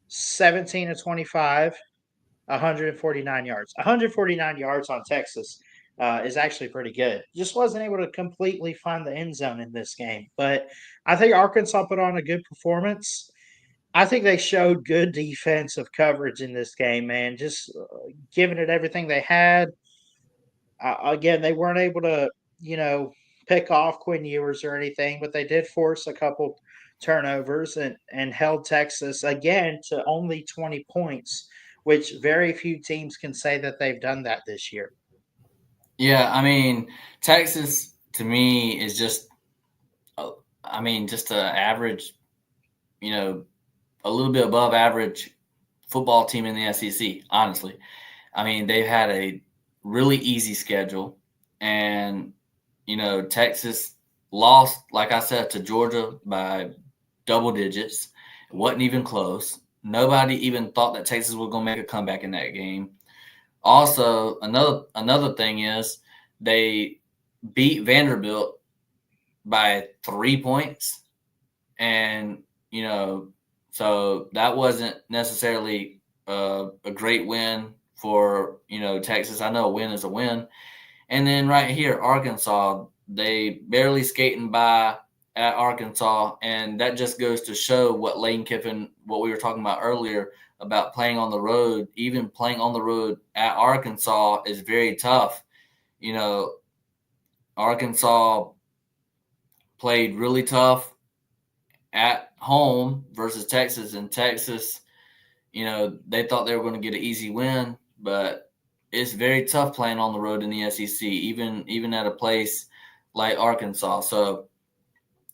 17 to 25. 149 yards. 149 yards on Texas is actually pretty good. Just wasn't able to completely find the end zone in this game. But I think Arkansas put on a good performance. I think they showed good defensive coverage in this game, man. Just giving it everything they had. Again, they weren't able to, pick off Quinn Ewers or anything, but they did force a couple turnovers and held Texas, again, to only 20 points, which very few teams can say that they've done that this year. Yeah, I mean, Texas to me is just an average, a little bit above average football team in the SEC, honestly. I mean, they've had a really easy schedule, and, Texas lost, like I said, to Georgia by double digits. It wasn't even close. Nobody even thought that Texas was going to make a comeback in that game. Also, another thing is they beat Vanderbilt by 3 points, and so that wasn't necessarily a great win for Texas. I know a win is a win. And then right here, Arkansas, they barely skating by at Arkansas, and that just goes to show what Lane Kiffin, what we were talking about earlier about playing on the road. Even playing on the road at Arkansas is very tough. Arkansas played really tough at home versus Texas, and Texas, they thought they were going to get an easy win, but it's very tough playing on the road in the SEC, even at a place like Arkansas. So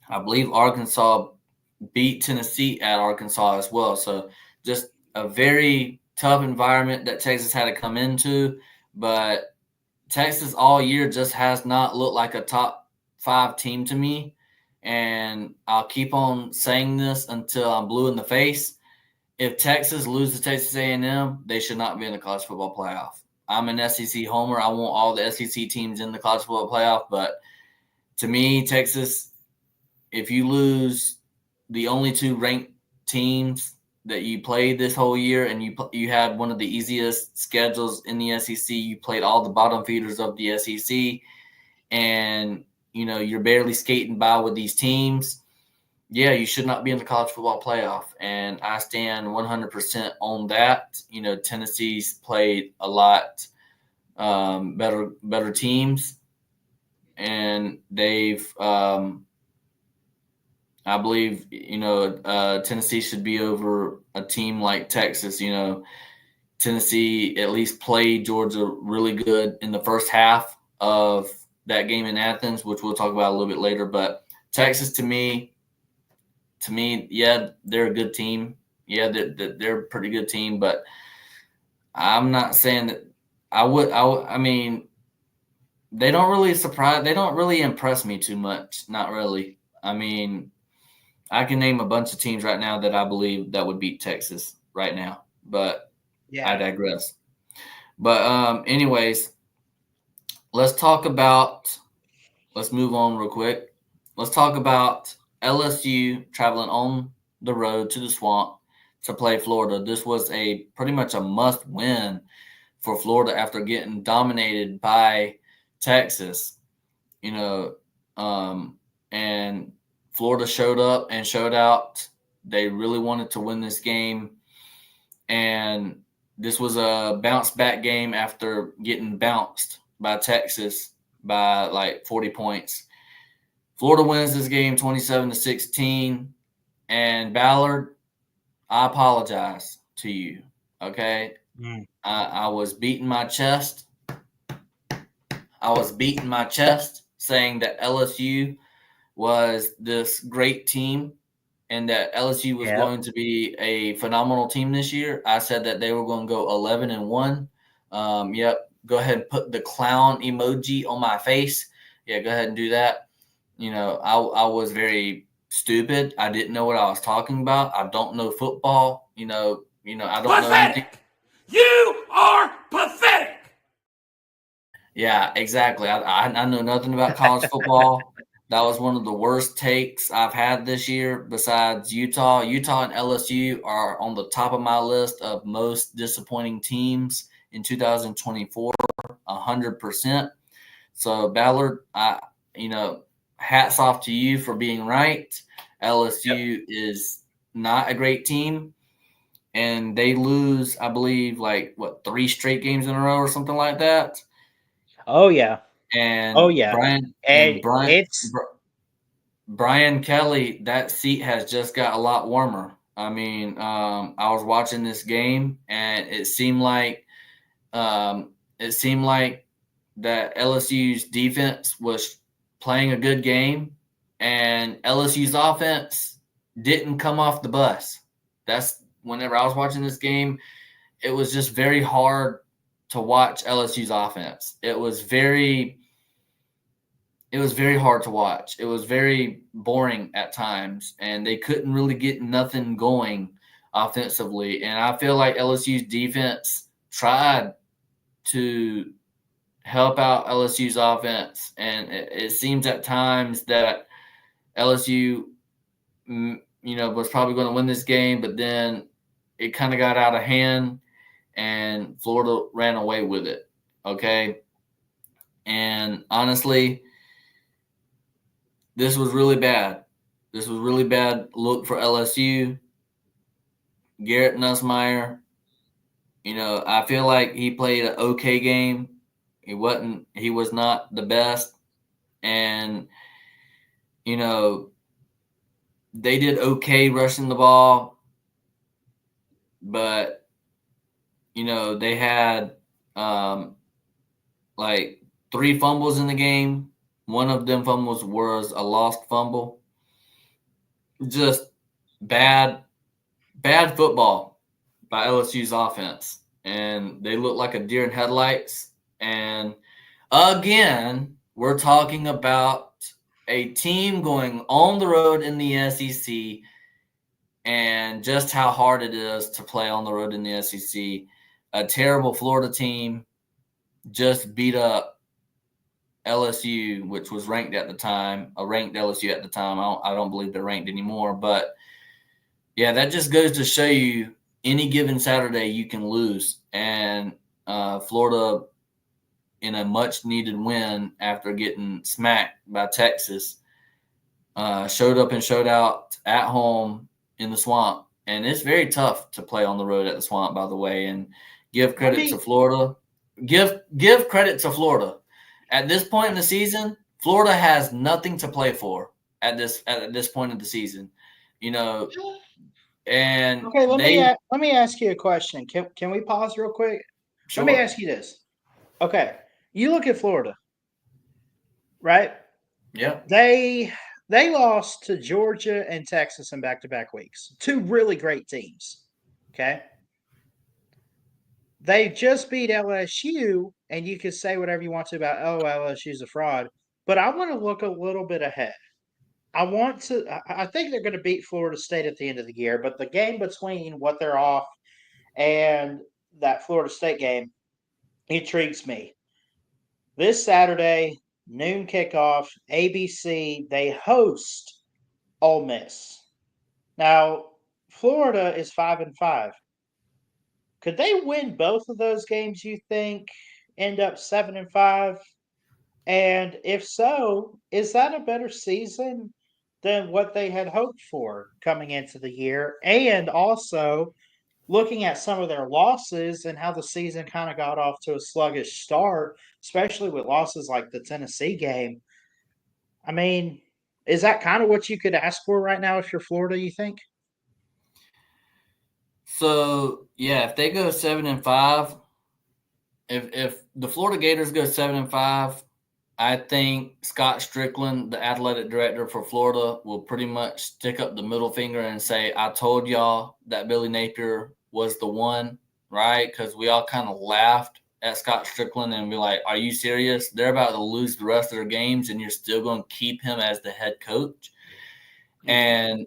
I believe Arkansas beat Tennessee at Arkansas as well. So just a very tough environment that Texas had to come into, but Texas all year just has not looked like a top 5 team to me. And I'll keep on saying this until I'm blue in the face. If Texas loses to Texas A&M, they should not be in the college football playoff. I'm an SEC homer. I want all the SEC teams in the college football playoff. But to me, Texas, if you lose the only 2 ranked teams that you played this whole year, and you had one of the easiest schedules in the SEC, you played all the bottom feeders of the SEC, and you're barely skating by with these teams. Yeah, you should not be in the college football playoff, and I stand 100% on that. Tennessee's played a lot better teams, and they've, I believe, Tennessee should be over a team like Texas. Tennessee at least played Georgia really good in the first half of that game in Athens, which we'll talk about a little bit later. But Texas, to me, yeah, they're a good team. Yeah, they're a pretty good team, but I'm not saying that I mean, they don't really impress me too much. Not really. I mean, I can name a bunch of teams right now that I believe that would beat Texas right now, but I digress. But anyways, let's move on real quick. Let's talk about LSU traveling on the road to the Swamp to play Florida. This was pretty much a must win for Florida after getting dominated by Texas. And Florida showed up and showed out. They really wanted to win this game, and this was a bounce back game after getting bounced by Texas by like 40 points. Florida wins this game 27-16, and Ballard, I apologize to you. Okay. I was beating my chest. Saying that LSU was this great team and that LSU was going to be a phenomenal team this year. I said that they were going to go 11-1. Yep. Go ahead and put the clown emoji on my face. Yeah, go ahead and do that. I was very stupid. I didn't know what I was talking about. I don't know football. I don't know anything. You are pathetic. Yeah, exactly. I know nothing about college football. That was one of the worst takes I've had this year besides Utah. Utah and LSU are on the top of my list of most disappointing teams in 2024, 100%. So, Ballard, hats off to you for being right. LSU is not a great team, and they lose, I believe, 3 straight games in a row or something like that. Oh yeah. And Brian, Brian Kelly, that seat has just got a lot warmer. I mean, I was watching this game, and it seemed like that LSU's defense was playing a good game, and LSU's offense didn't come off the bus. That's whenever I was watching this game, it was just very hard to watch LSU's offense. It was very hard to watch. It was very boring at times, and they couldn't really get nothing going offensively. And I feel like LSU's defense tried to help out LSU's offense. And it seems at times that LSU, was probably going to win this game, but then it kind of got out of hand and Florida ran away with it. Okay. And honestly, this was really bad. This was really bad look for LSU. Garrett Nussmeier, I feel like he played an okay game. He was not the best. And, they did okay rushing the ball, but, they had like 3 fumbles in the game. One of them fumbles was a lost fumble. Just bad football by LSU's offense. And they look like a deer in headlights. And again, we're talking about a team going on the road in the SEC and just how hard it is to play on the road in the SEC. A terrible Florida team just beat up LSU, which was ranked at the time, a ranked LSU at the time. I don't believe they're ranked anymore. But, yeah, that just goes to show you any given Saturday you can lose. And Florida, in a much-needed win after getting smacked by Texas, showed up and showed out at home in the Swamp. And it's very tough to play on the road at the Swamp, by the way. And give credit to Florida. Give credit to Florida. At this point in the season, Florida has nothing to play for at this point of the season. And okay, let me ask you a question. Can we pause real quick? Sure. Let me ask you this. Okay, you look at Florida, right? Yeah. They lost to Georgia and Texas in back-to-back weeks. 2 really great teams. Okay. They just beat LSU, and you can say whatever you want to about, LSU's a fraud. But I want to look a little bit ahead. I think they're going to beat Florida State at the end of the year, but the game between what they're off and that Florida State game intrigues me. This Saturday, noon kickoff, ABC, they host Ole Miss. Now, Florida is 5-5. Could they win both of those games, you think, end up 7-5? And if so, is that a better season than what they had hoped for coming into the year? And also, looking at some of their losses and how the season kind of got off to a sluggish start, especially with losses like the Tennessee game. I mean, is that kind of what you could ask for right now if you're Florida, you think? So, yeah, if they go 7-5, if the Florida Gators go 7-5, I think Scott Strickland, the athletic director for Florida, will pretty much stick up the middle finger and say, I told y'all that Billy Napier was the one, right? Because we all kind of laughed at Scott Strickland and be like, are you serious? They're about to lose the rest of their games and you're still going to keep him as the head coach? Mm-hmm.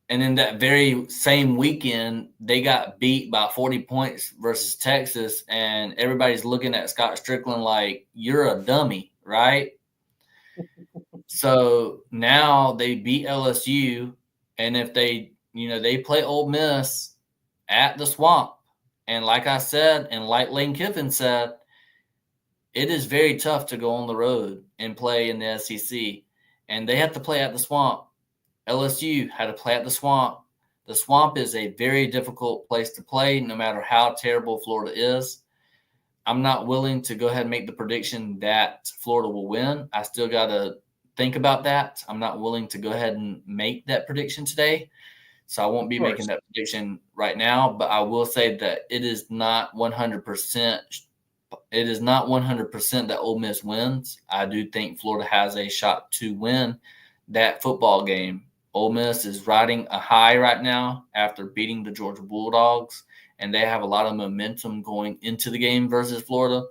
And then that very same weekend, they got beat by 40 points versus Texas, and everybody's looking at Scott Strickland like, you're a dummy, right? So now they beat LSU, and if they play Ole Miss at the Swamp, and like I said, and like Lane Kiffin said, it is very tough to go on the road and play in the SEC, and they have to play at the Swamp. LSU had to play at the Swamp. The Swamp is a very difficult place to play, no matter how terrible Florida is. I'm not willing to go ahead and make the prediction that Florida will win. I still got to think about that. I'm not willing to go ahead and make that prediction today. So I won't be making that prediction right now, but I will say that it is not 100%. It is not 100% that Ole Miss wins. I do think Florida has a shot to win that football game. Ole Miss is riding a high right now after beating the Georgia Bulldogs, and they have a lot of momentum going into the game versus Florida.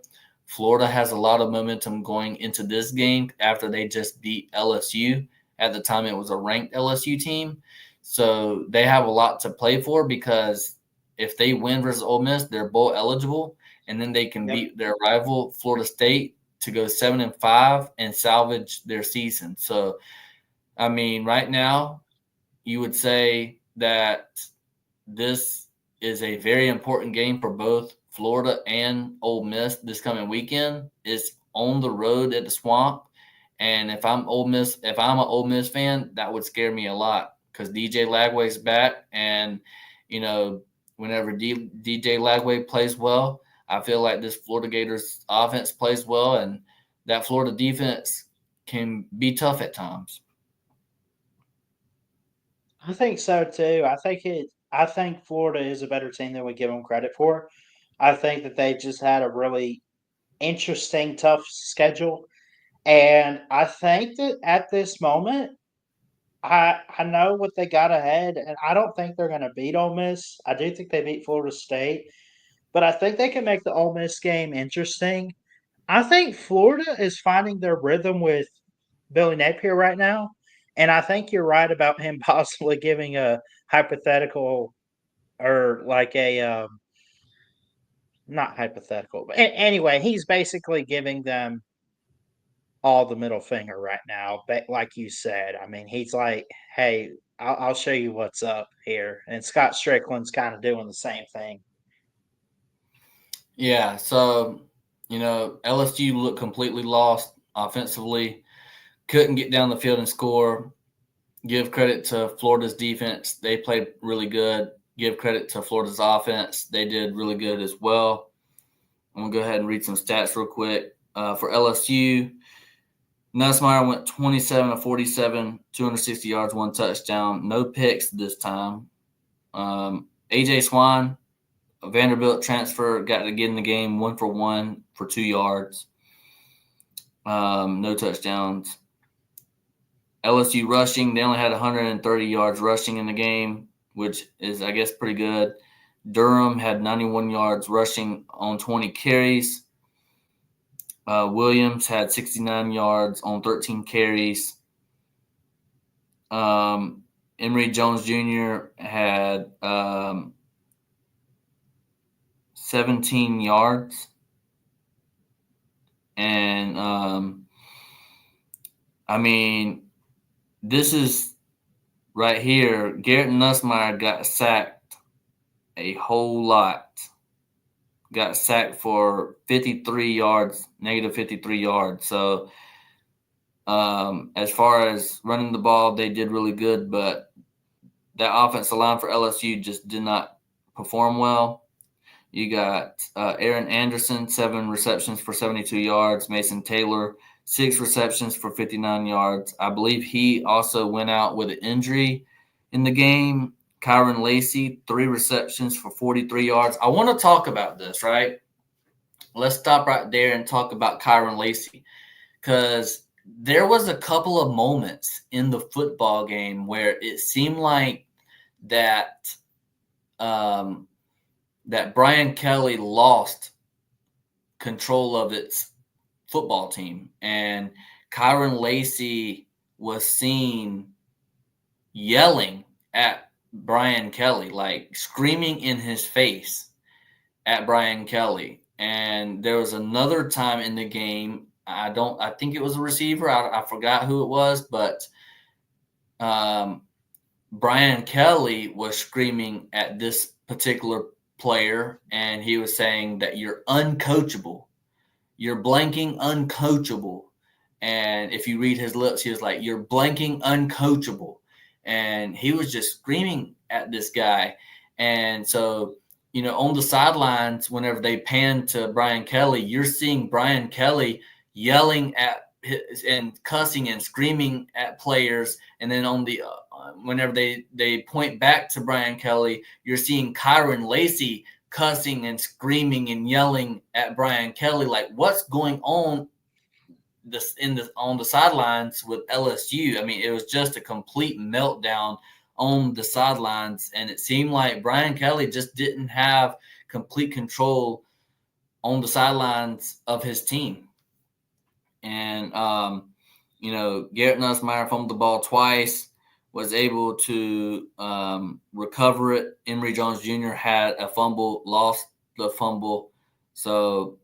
Florida has a lot of momentum going into this game after they just beat LSU. At the time, it was a ranked LSU team. So they have a lot to play for, because if they win versus Ole Miss, they're bowl eligible. and then they can Yep. beat their rival Florida State to go 7-5 and salvage their season. So, I mean, right now, you would say that this is a very important game for both Florida and Ole Miss this coming weekend. It's on the road at the Swamp, and if I'm an Ole Miss fan, that would scare me a lot because DJ Lagway's back, and whenever DJ Lagway plays well, I feel like this Florida Gators offense plays well, and that Florida defense can be tough at times. I think so too. I think Florida is a better team than we give them credit for. I think that they just had a really interesting, tough schedule. And I think that at this moment, I know what they got ahead, and I don't think they're going to beat Ole Miss. I do think they beat Florida State, but I think they can make the Ole Miss game interesting. I think Florida is finding their rhythm with Billy Napier right now, and I think you're right about him possibly giving a hypothetical or like a not hypothetical, but anyway, he's basically giving them all the middle finger right now. But like you said, I mean, he's like, "Hey, I'll show you what's up here," and Scott Strickland's kind of doing the same thing. Yeah, so LSU looked completely lost offensively, couldn't get down the field and score. Give credit to Florida's defense. They played really good. Give credit to Florida's offense. They did really good as well. I'm going to go ahead and read some stats real quick. For LSU, Nussmeier went 27 of 47, 260 yards, 1 touchdown. No picks this time. A.J. Swan, a Vanderbilt transfer, got to get in the game 1 for 1 for 2 yards. No touchdowns. LSU rushing, they only had 130 yards rushing in the game, which is, I guess, pretty good. Durham had 91 yards rushing on 20 carries. Williams had 69 yards on 13 carries. Emory Jones Jr. had 17 yards. And, I mean, this is right here. Garrett Nussmeier got sacked a whole lot. Got sacked for 53 yards, negative 53 yards. So, as far as running the ball, they did really good, but that offensive line for LSU just did not perform well. You got Aaron Anderson, 7 receptions for 72 yards. Mason Taylor, 6 receptions for 59 yards. I believe he also went out with an injury in the game. Kyron Lacey, 3 receptions for 43 yards. I want to talk about this, right? Let's stop right there and talk about Kyron Lacey, because there was a couple of moments in the football game where it seemed like that that Brian Kelly lost control of its football team, and Kyron Lacey was seen yelling at Brian Kelly, like screaming in his face at Brian Kelly. And there was another time in the game, I think it was a receiver, I forgot who it was, but Brian Kelly was screaming at this particular player, and he was saying that you're uncoachable. You're blanking uncoachable. And if you read his lips, he was like, you're blanking uncoachable. And he was just screaming at this guy. And so, on the sidelines, whenever they pan to Brian Kelly, you're seeing Brian Kelly yelling at and cussing and screaming at players. And then on the whenever they point back to Brian Kelly, you're seeing Kyron Lacey cussing and screaming and yelling at Brian Kelly. Like, what's going on on the sidelines with LSU? I mean, it was just a complete meltdown on the sidelines, and it seemed like Brian Kelly just didn't have complete control on the sidelines of his team. And Garrett Nussmeier fumbled the ball twice, was able to recover it. Emory Jones Jr. had a fumble, lost the fumble. So,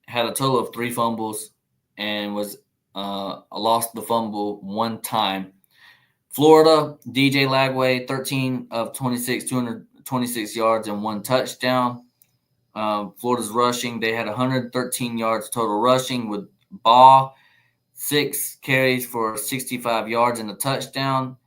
had a total of 3 fumbles and was lost the fumble 1 time. Florida, DJ Lagway, 13 of 26, 226 yards and 1 touchdown. Florida's rushing, they had 113 yards total rushing with Baugh, 6 carries for 65 yards and a touchdown.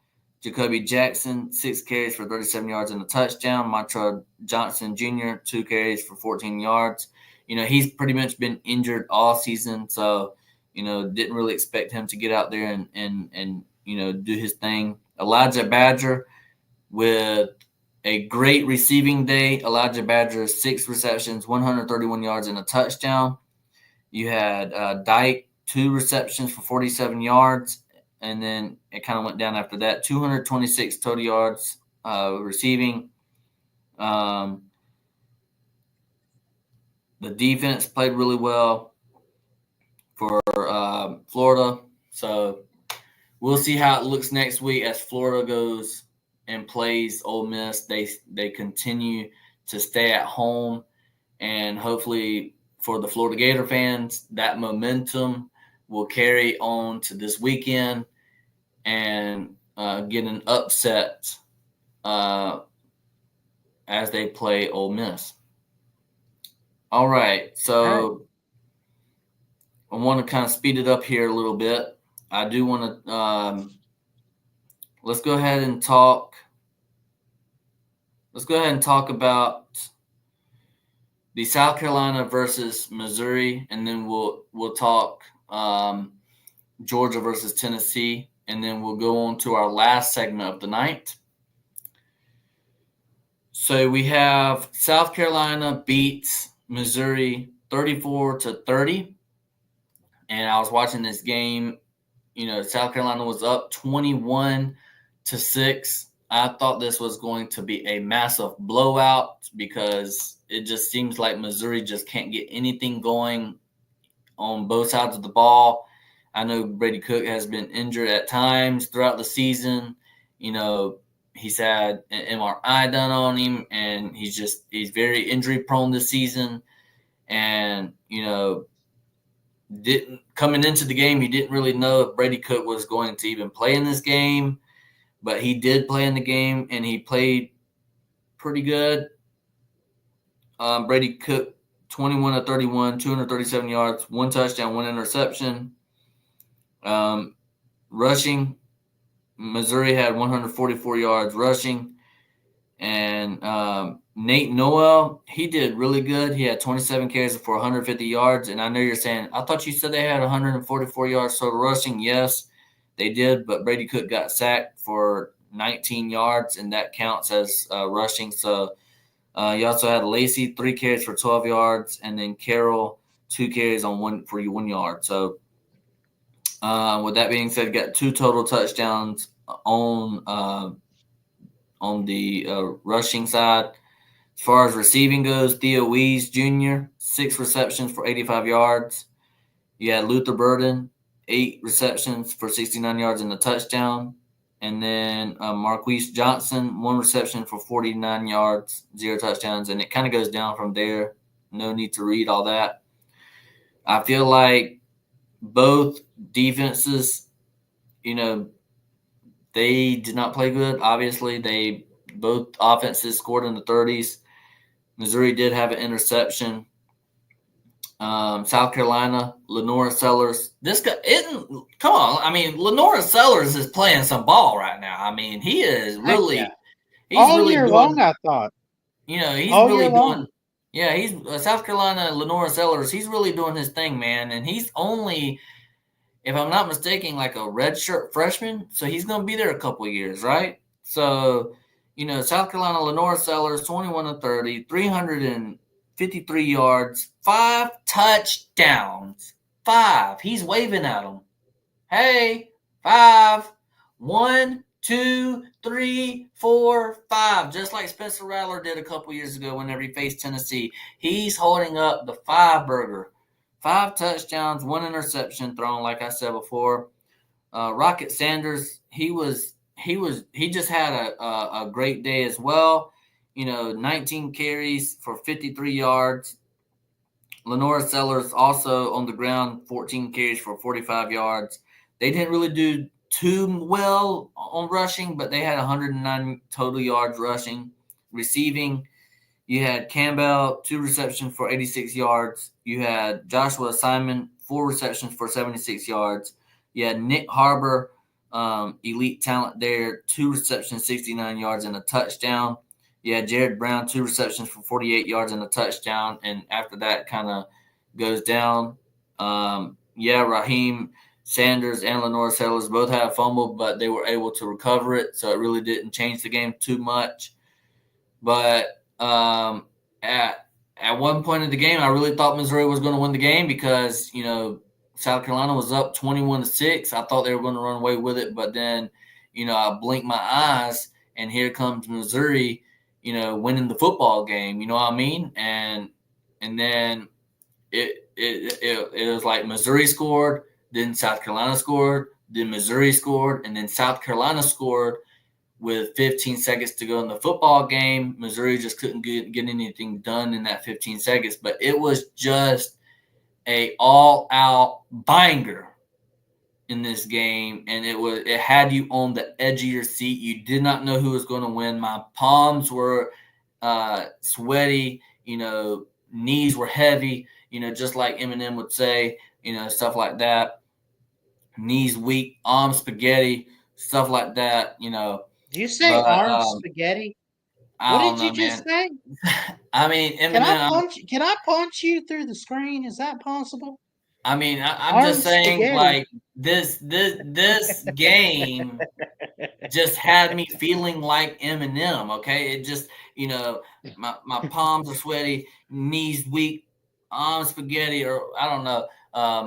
Jacoby Jackson, 6 carries for 37 yards and a touchdown. Montrell Johnson Jr., 2 carries for 14 yards. He's pretty much been injured all season, so, didn't really expect him to get out there and do his thing. Elijah Badger with a great receiving day. Elijah Badger, 6 receptions, 131 yards and a touchdown. You had Dyke, 2 receptions for 47 yards. And then it kind of went down after that. 226 total yards receiving. The defense played really well for Florida. So we'll see how it looks next week as Florida goes and plays Ole Miss. They continue to stay at home. And hopefully for the Florida Gator fans, that momentum will carry on to this weekend and get an upset as they play Ole Miss. All right, so I want to kind of speed it up here a little bit. I do want to let's go ahead and talk. Let's go ahead and talk about the South Carolina versus Missouri, and then we'll talk Georgia versus Tennessee, and then we'll go on to our last segment of the night. So we have South Carolina beats Missouri 34-30, and I was watching this game. South Carolina was up 21-6. I thought this was going to be a massive blowout because it just seems like Missouri just can't get anything going on both sides of the ball. I know Brady Cook has been injured at times throughout the season. He's had an MRI done on him, and he's very injury prone this season. And, coming into the game, you didn't really know if Brady Cook was going to even play in this game, but he did play in the game, and he played pretty good. Brady Cook, 21-31, 237 yards, 1 touchdown, 1 interception. Rushing, Missouri had 144 yards rushing. And Nate Noel, he did really good. He had 27 carries for 150 yards. And I know you're saying, I thought you said they had 144 yards total rushing. Yes, they did. But Brady Cook got sacked for 19 yards, and that counts as rushing. So you also had Lacey, 3 carries for 12 yards, and then Carroll, 2 carries on 1 yard. So with that being said, got 2 total touchdowns on the rushing side. As far as receiving goes, Theo Wees Jr., 6 receptions for 85 yards. You had Luther Burden, 8 receptions for 69 yards and a touchdown. And then Marquise Johnson, 1 reception for 49 yards, 0 touchdowns. And it kind of goes down from there. No need to read all that. I feel like both defenses, they did not play good. Obviously, both offenses scored in the 30s. Missouri did have an interception. South Carolina, Lenora Sellers. This guy isn't. Come on, I mean, Lenora Sellers is playing some ball right now. I mean, he is really. Yeah. He's all really year doing, long, I thought. He's all really year doing. long. Yeah, he's South Carolina, Lenora Sellers. He's really doing his thing, man, and he's only, if I'm not mistaken, like a redshirt freshman. So he's going to be there a couple of years, right? So, South Carolina, Lenora Sellers, 21-30, 353 yards, 5 touchdowns. 5. He's waving at them. Hey, 5. 1, 2, 3, 4, 5. Just like Spencer Rattler did a couple years ago whenever he faced Tennessee. He's holding up the 5 burger. 5 touchdowns, 1 interception thrown, like I said before. Rocket Sanders, he just had a great day as well. 19 carries for 53 yards. Lenora Sellers also on the ground, 14 carries for 45 yards. They didn't really do too well on rushing, but they had 109 total yards rushing. Receiving, you had Campbell, 2 receptions for 86 yards. You had Joshua Simon, 4 receptions for 76 yards. You had Nick Harbor, elite talent there, 2 receptions, 69 yards, and a touchdown. You had Jared Brown, 2 receptions for 48 yards and a touchdown. And after that, kind of goes down. Raheem Sanders and Lenore Sellers both had a fumble, but they were able to recover it, so it really didn't change the game too much. But at one point in the game, I really thought Missouri was going to win the game because South Carolina was up 21-6. I thought they were going to run away with it, but then I blinked my eyes, and here comes Missouri, winning the football game. You know what I mean? And then it was like Missouri scored, then South Carolina scored, then Missouri scored, and then South Carolina scored with 15 seconds to go in the football game. Missouri just couldn't get anything done in that 15 seconds, but it was just a all-out banger in this game, and it had you on the edge of your seat. You did not know who was going to win. My palms were sweaty, knees were heavy, just like Eminem would say, stuff like that. Knees weak, arms spaghetti, stuff like that, Did you say arm spaghetti? What did you just say? I mean, Eminem. Can I punch you through the screen? Is that possible? I mean, I'm just saying, spaghetti. Like this game just had me feeling like Eminem. Okay, it just my palms are sweaty, knees weak, arms spaghetti, or I don't know,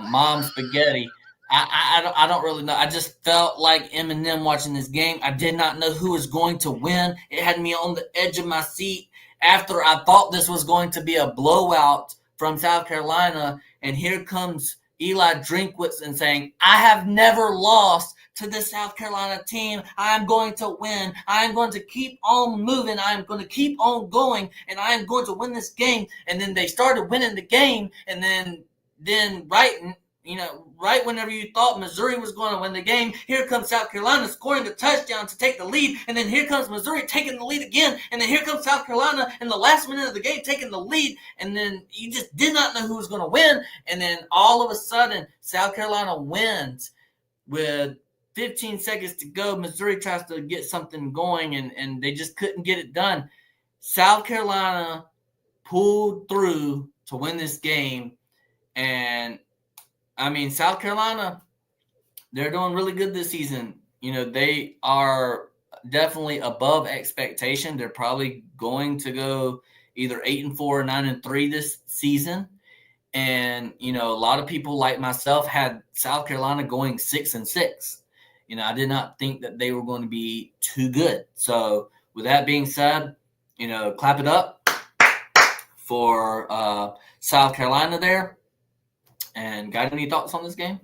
mom spaghetti. I don't really know. I just felt like Eminem watching this game. I did not know who was going to win. It had me on the edge of my seat after I thought this was going to be a blowout from South Carolina. And here comes Eli Drinkwitz and saying, I have never lost to this South Carolina team. I am going to win. I am going to keep on moving. I am going to keep on going. And I am going to win this game. And then they started winning the game. And then right whenever you thought Missouri was going to win the game, here comes South Carolina scoring the touchdown to take the lead, and then here comes Missouri taking the lead again, and then here comes South Carolina in the last minute of the game taking the lead, and then you just did not know who was going to win, and then all of a sudden, South Carolina wins with 15 seconds to go. Missouri tries to get something going, and they just couldn't get it done. South Carolina pulled through to win this game, and I mean, South Carolina, they're doing really good this season. They are definitely above expectation. They're probably going to go either 8-4 or 9-3 this season. And, a lot of people like myself had South Carolina going 6-6. I did not think that they were going to be too good. So with that being said, clap it up for South Carolina there. And got any thoughts on this game?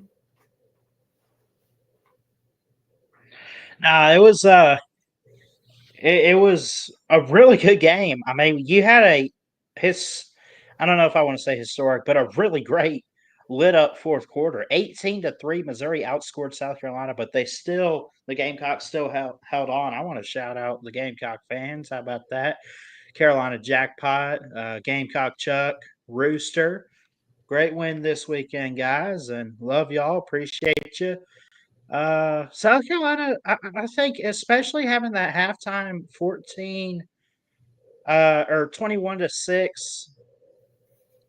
No, it was it was a really good game. I mean, you had I don't know if I want to say historic, but a really great lit up fourth quarter. 18-3, Missouri outscored South Carolina, but the Gamecocks still held on. I want to shout out the Gamecock fans. How about that? Carolina Jackpot, Gamecock Chuck, Rooster. Great win this weekend, guys, and love y'all. Appreciate you. South Carolina, I think, especially having that halftime 14 or 21-6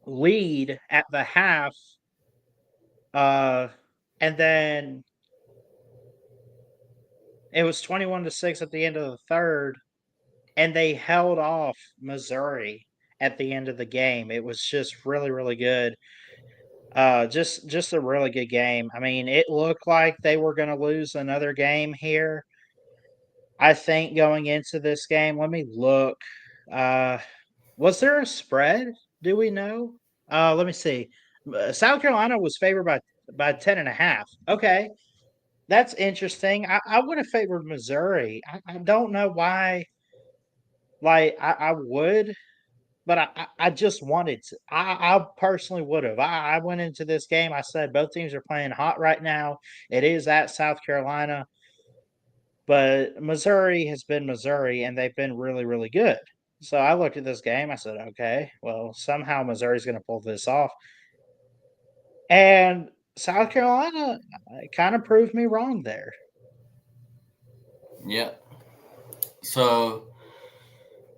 lead at the half, and then it was 21-6 at the end of the third, and they held off Missouri at the end of the game. It was just really, really good. Just a really good game. I mean, it looked like they were going to lose another game here. I think going into this game, let me look. Was there a spread? Do we know? Let me see. South Carolina was favored by 10.5. Okay, that's interesting. I would have favored Missouri. I don't know why. Like I would, but I just wanted to. I personally would have. I went into this game. I said both teams are playing hot right now. It is at South Carolina, but Missouri has been Missouri, and they've been really, really good. So I looked at this game. I said, okay, well, somehow Missouri's going to pull this off. And South Carolina kind of proved me wrong there. Yep. So,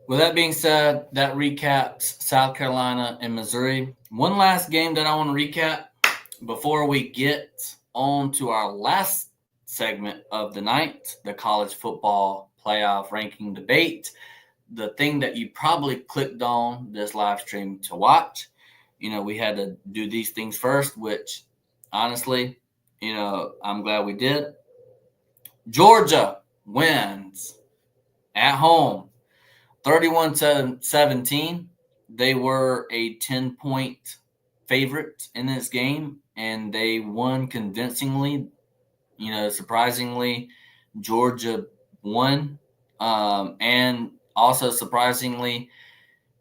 with that being said, that recaps South Carolina and Missouri. One last game that I want to recap before we get on to our last segment of the night, the college football playoff ranking debate. The thing that you probably clicked on this live stream to watch. We had to do these things first, which honestly, I'm glad we did. Georgia wins at home 31-17. They were a 10-point favorite in this game, and they won convincingly. Surprisingly, Georgia won. And also surprisingly,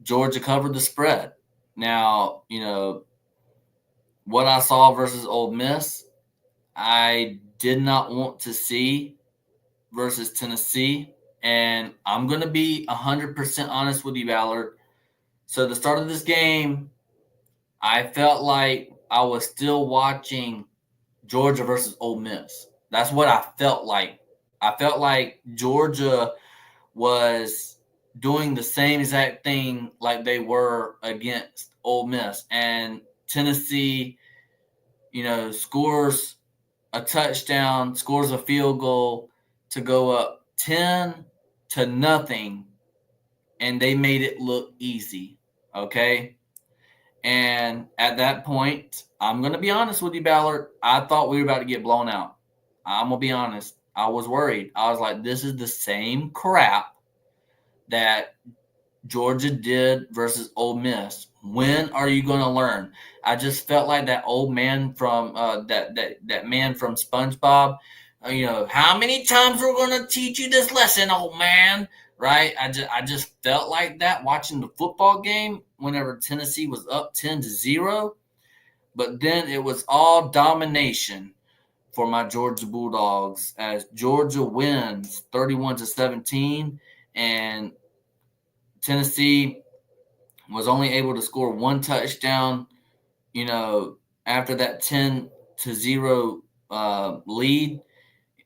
Georgia covered the spread. Now, what I saw versus Ole Miss, I did not want to see versus Tennessee. And I'm going to be 100% honest with you, Ballard. So the start of this game, I felt like I was still watching Georgia versus Ole Miss. That's what I felt like. I felt like Georgia was doing the same exact thing like they were against Ole Miss. And Tennessee, scores a touchdown, scores a field goal to go up 10-0, and they made it look easy, okay? And at that point, I'm going to be honest with you, Ballard, I thought we were about to get blown out. I'm going to be honest. I was worried. I was like, this is the same crap that Georgia did versus Ole Miss. When are you going to learn? I just felt like that old man from that man from SpongeBob. How many times we're going to teach you this lesson, old man? Right? I just felt like that watching the football game whenever Tennessee was up 10-0. But then it was all domination for my Georgia Bulldogs as Georgia wins 31-17, and Tennessee was only able to score one touchdown, after that 10-0 lead.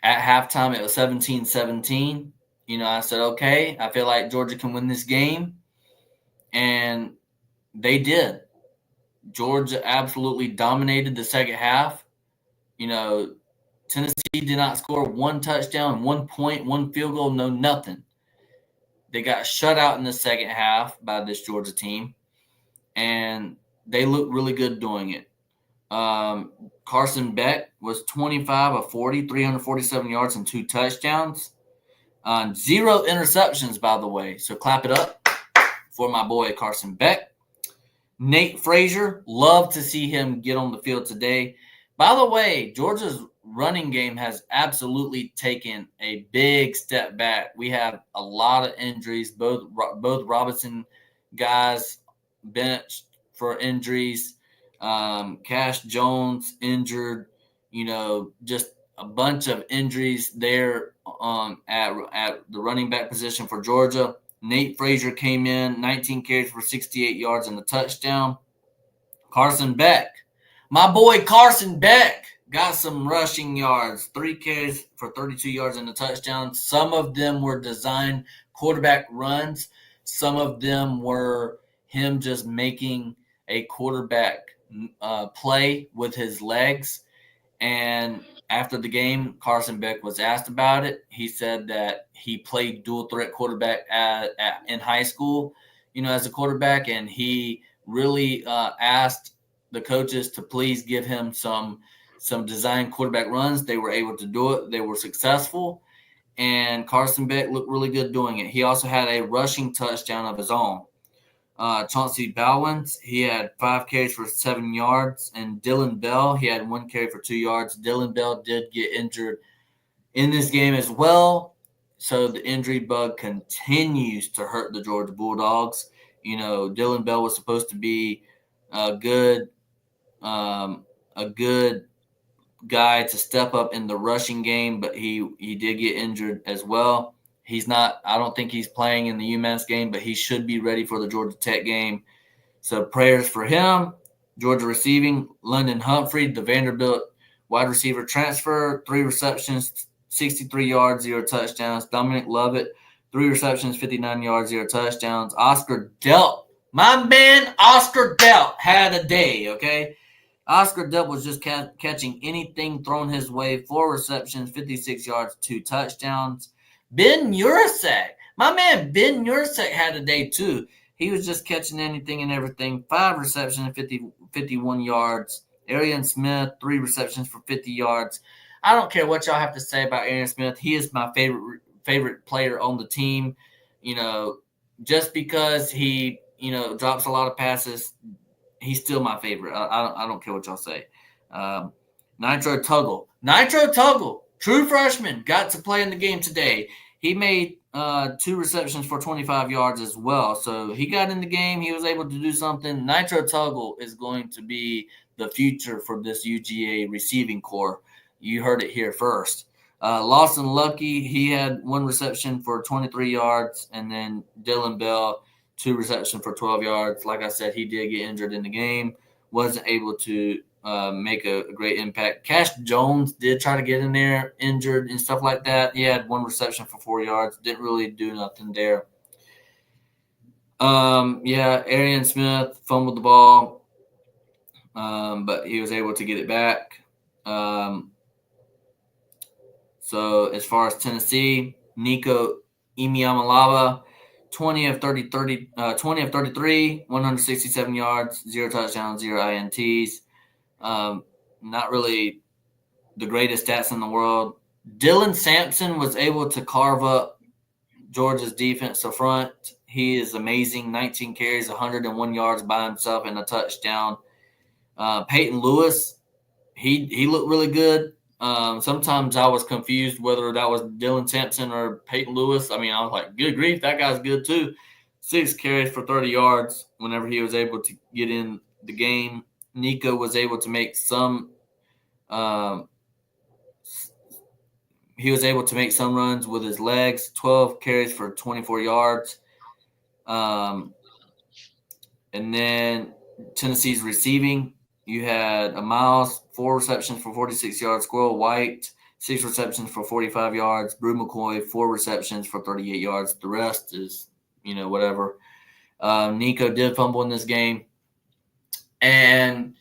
At halftime, it was 17-17. I said, okay, I feel like Georgia can win this game. And they did. Georgia absolutely dominated the second half. Tennessee did not score one touchdown, 1 point, one field goal, no nothing. They got shut out in the second half by this Georgia team, and they looked really good doing it. Carson Beck was 25 of 40, 347 yards and 2 touchdowns. 0 interceptions, by the way. So clap it up for my boy Carson Beck. Nate Frazier, love to see him get on the field today. By the way, Georgia's running game has absolutely taken a big step back. We have a lot of injuries. Both Robinson guys benched for injuries. Cash Jones injured. Just a bunch of injuries there at the running back position for Georgia. Nate Frazier came in, 19 carries for 68 yards and a touchdown. Carson Beck, my boy Carson Beck, got some rushing yards, 3 carries for 32 yards and a touchdown. Some of them were designed quarterback runs. Some of them were him just making a quarterback play with his legs. And after the game, Carson Beck was asked about it. He said that he played dual threat quarterback in high school, as a quarterback, and he really asked the coaches to please give him some design quarterback runs. They were able to do it. They were successful, and Carson Beck looked really good doing it. He also had a rushing touchdown of his own. Chauncey Bowens, he had 5 carries for 7 yards, and Dylan Bell, he had 1 carry for 2 yards. Dylan Bell did get injured in this game as well, so the injury bug continues to hurt the Georgia Bulldogs. Dylan Bell was supposed to be a good guy to step up in the rushing game, but he did get injured as well. He's not. I don't think he's playing in the UMass game, but he should be ready for the Georgia Tech game. So prayers for him. Georgia receiving, London Humphrey, the Vanderbilt wide receiver transfer, 3 receptions, 63 yards, 0 touchdowns. Dominic Lovett, 3 receptions, 59 yards, 0 touchdowns. Oscar Delp, my man Oscar Delp had a day, okay? Oscar Delp was just catching anything thrown his way, 4 receptions, 56 yards, 2 touchdowns. Ben Urasek, my man Ben Urasek had a day too. He was just catching anything and everything. 5 receptions, 51 yards. Arian Smith, 3 receptions for 50 yards. I don't care what y'all have to say about Arian Smith. He is my favorite player on the team. Just because he, drops a lot of passes, he's still my favorite. I don't care what y'all say. Nitro Tuggle, true freshman, got to play in the game today. He made 2 receptions for 25 yards as well. So he got in the game. He was able to do something. Nitro Tuggle is going to be the future for this UGA receiving corps. You heard it here first. Lawson Lucky, he had 1 reception for 23 yards. And then Dylan Bell, 2 receptions for 12 yards. Like I said, he did get injured in the game. Wasn't able to make a great impact. Cash Jones did try to get in there, injured and stuff like that. He had 1 reception for 4 yards. Didn't really do nothing there. Arian Smith fumbled the ball, but he was able to get it back. So as far as Tennessee, Nico Imiamalava, 20 of 33, 167 yards, 0 touchdowns, 0 INTs. Not really the greatest stats in the world. Dylan Sampson was able to carve up Georgia's defense up front. He is amazing. 19 carries, 101 yards by himself and a touchdown. Peyton Lewis, he looked really good. Sometimes I was confused whether that was Dylan Sampson or Peyton Lewis. I was like, good grief, that guy's good too. 6 carries for 30 yards whenever he was able to get in the game. Nico was able to make some runs with his legs, 12 carries for 24 yards. And then Tennessee's receiving, you had a Miles, 4 receptions for 46 yards. Squirrel White, 6 receptions for 45 yards. Brew McCoy, 4 receptions for 38 yards. The rest is, whatever. Nico did fumble in this game. And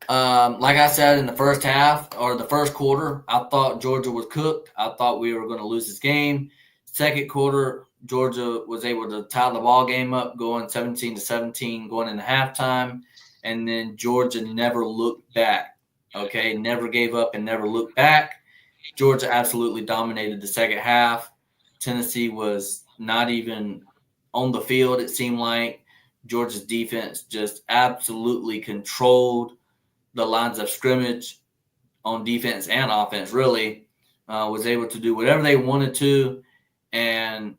like I said, in the first half or the first quarter, I thought Georgia was cooked. I thought we were going to lose this game. Second quarter, Georgia was able to tie the ball game up, going 17-17, going into halftime. And then Georgia never looked back, okay? Never gave up and never looked back. Georgia absolutely dominated the second half. Tennessee was not even on the field, it seemed like. Georgia's defense just absolutely controlled the lines of scrimmage on defense and offense, really. Was able to do whatever they wanted to. And,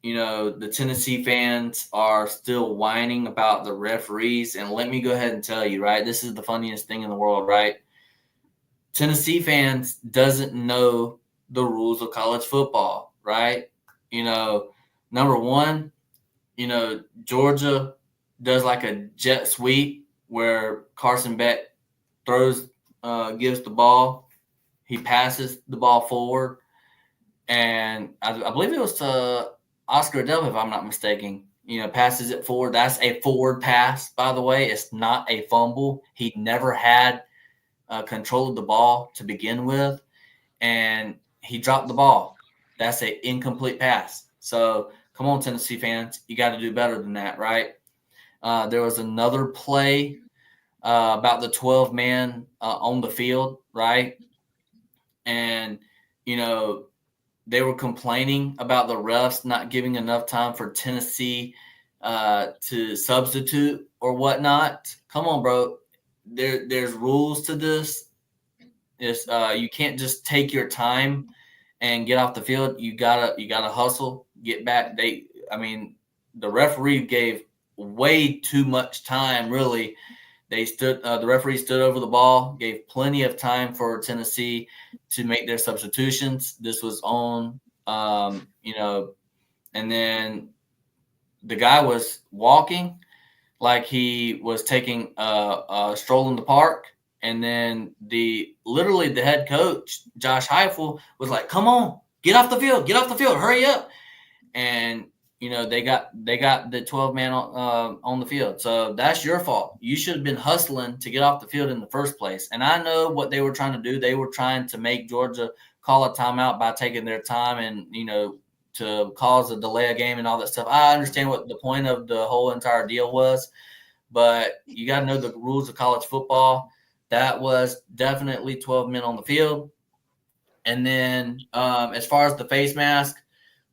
the Tennessee fans are still whining about the referees. And let me go ahead and tell you, right, this is the funniest thing in the world, right? Tennessee fans doesn't know the rules of college football, right? Number one, Georgia does like a jet sweep where Carson Beck gives the ball. He passes the ball forward. And I believe it was to Oscar Delp, if I'm not mistaken, passes it forward. That's a forward pass, by the way. It's not a fumble. He never had control of the ball to begin with, and he dropped the ball. That's an incomplete pass. So come on, Tennessee fans. You got to do better than that, right? There was another play about the 12-man on the field, right? And, they were complaining about the refs not giving enough time for Tennessee to substitute or whatnot. Come on, bro. There's rules to this. You can't just take your time and get off the field. You gotta hustle, get back. the referee gave way too much time. Really, the referee stood over the ball, gave plenty of time for Tennessee to make their substitutions. This was on, and then the guy was walking like he was taking a stroll in the park. And then the head coach, Josh Heupel, was like, "Come on, get off the field, hurry up!" And they got the 12-man on the field. So that's your fault. You should have been hustling to get off the field in the first place. And I know what they were trying to do. They were trying to make Georgia call a timeout by taking their time and to cause a delay of game and all that stuff. I understand what the point of the whole entire deal was, but you got to know the rules of college football. That was definitely 12 men on the field. And then as far as the face mask,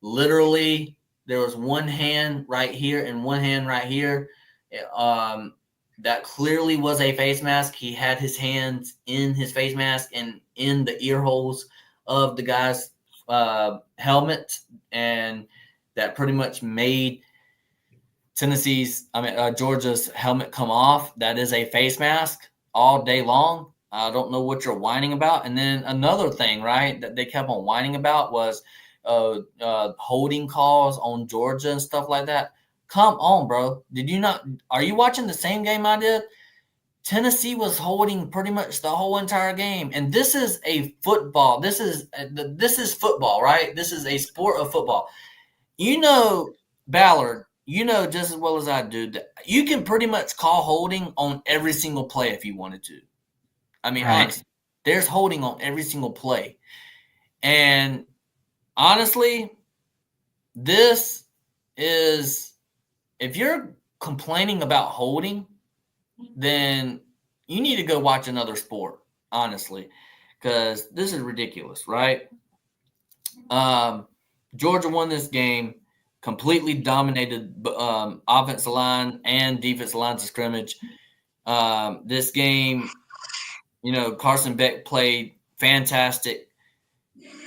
literally there was one hand right here and one hand right here. That clearly was a face mask. He had his hands in his face mask and in the ear holes of the guy's helmet, and that pretty much made Georgia's helmet come off. That is a face mask all day long. I don't know what you're whining about. And then another thing, right, that they kept on whining about was holding calls on Georgia and stuff like that. Come on, bro. Are you watching the same game I did? Tennessee was holding pretty much the whole entire game. And this is a football. This is football, right? This is a sport of football. Ballard, just as well as I do, that you can pretty much call holding on every single play if you wanted to. I mean, Right. honestly, there's holding on every single play. And honestly, this is, if you're complaining about holding, then you need to go watch another sport, honestly, because this is ridiculous, right? Georgia won this game, completely dominated offensive line and defensive lines of scrimmage. This game, Carson Beck played fantastic,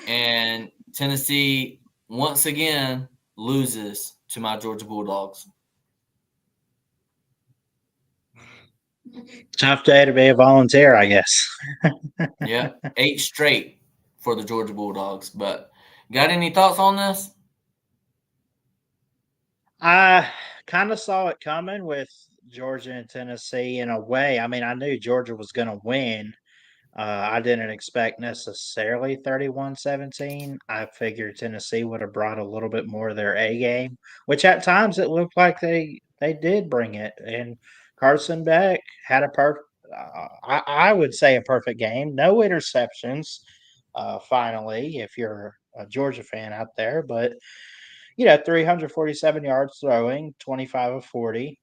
and Tennessee once again loses to my Georgia Bulldogs. Tough day to be a volunteer, I guess. Yeah, 8 straight for the Georgia Bulldogs. But got any thoughts on this? I kind of saw it coming with Georgia and Tennessee in a way. I mean, I knew Georgia was going to win. I didn't expect necessarily 31-17. I figured Tennessee would have brought a little bit more of their A game, which at times it looked like they did bring it. And Carson Beck had I would say a perfect game. No interceptions, finally, if you're a Georgia fan out there. But, 347 yards throwing, 25 of 40.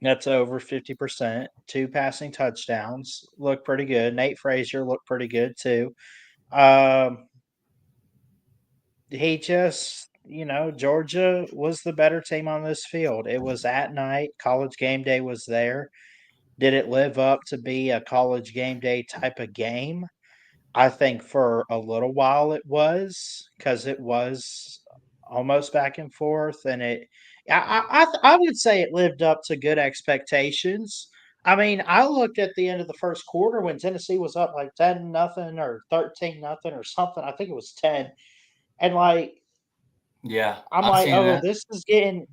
That's over 50%. 2 passing touchdowns. Look pretty good. Nate Frazier looked pretty good too. He just, Georgia was the better team on this field. It was at night. College game day was there. Did it live up to be a college game day type of game? I think for a little while it was, because it was almost back and forth, and I would say it lived up to good expectations. I mean, I looked at the end of the first quarter when Tennessee was up like 10-0 or 13-0 or something. I think it was 10, and Yeah, I'm I've like, seen oh, that. this is getting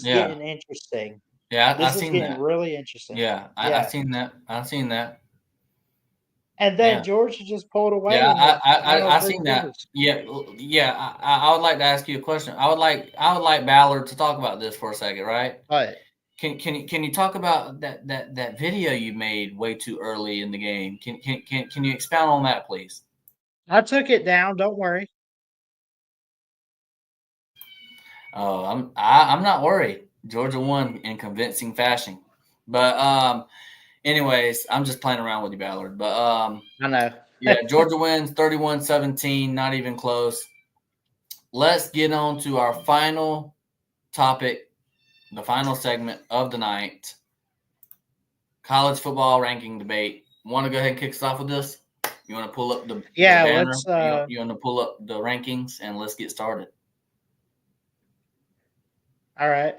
Yeah. interesting. Yeah, This I've is seen getting that. really interesting. Yeah, I've Yeah, seen that. I've seen that. and Yeah. then Georgia just pulled away Yeah, in the final I've three seen that. quarters. Yeah, I would like to ask you a question. I would like Ballard to talk about this for a second, right? But Can you talk about that video you made way too early in the game? Can you expound on that, please? I took it down. Don't worry. Oh, I'm not worried. Georgia won in convincing fashion. But anyways, I'm just playing around with you, Ballard. But I know. yeah, Georgia wins 31-17, not even close. Let's get on to our final topic, the final segment of the night. College football ranking debate. Want to go ahead and kick us off with this? You want to pull up the banner? Let's. You want to pull up the rankings and let's get started. All right.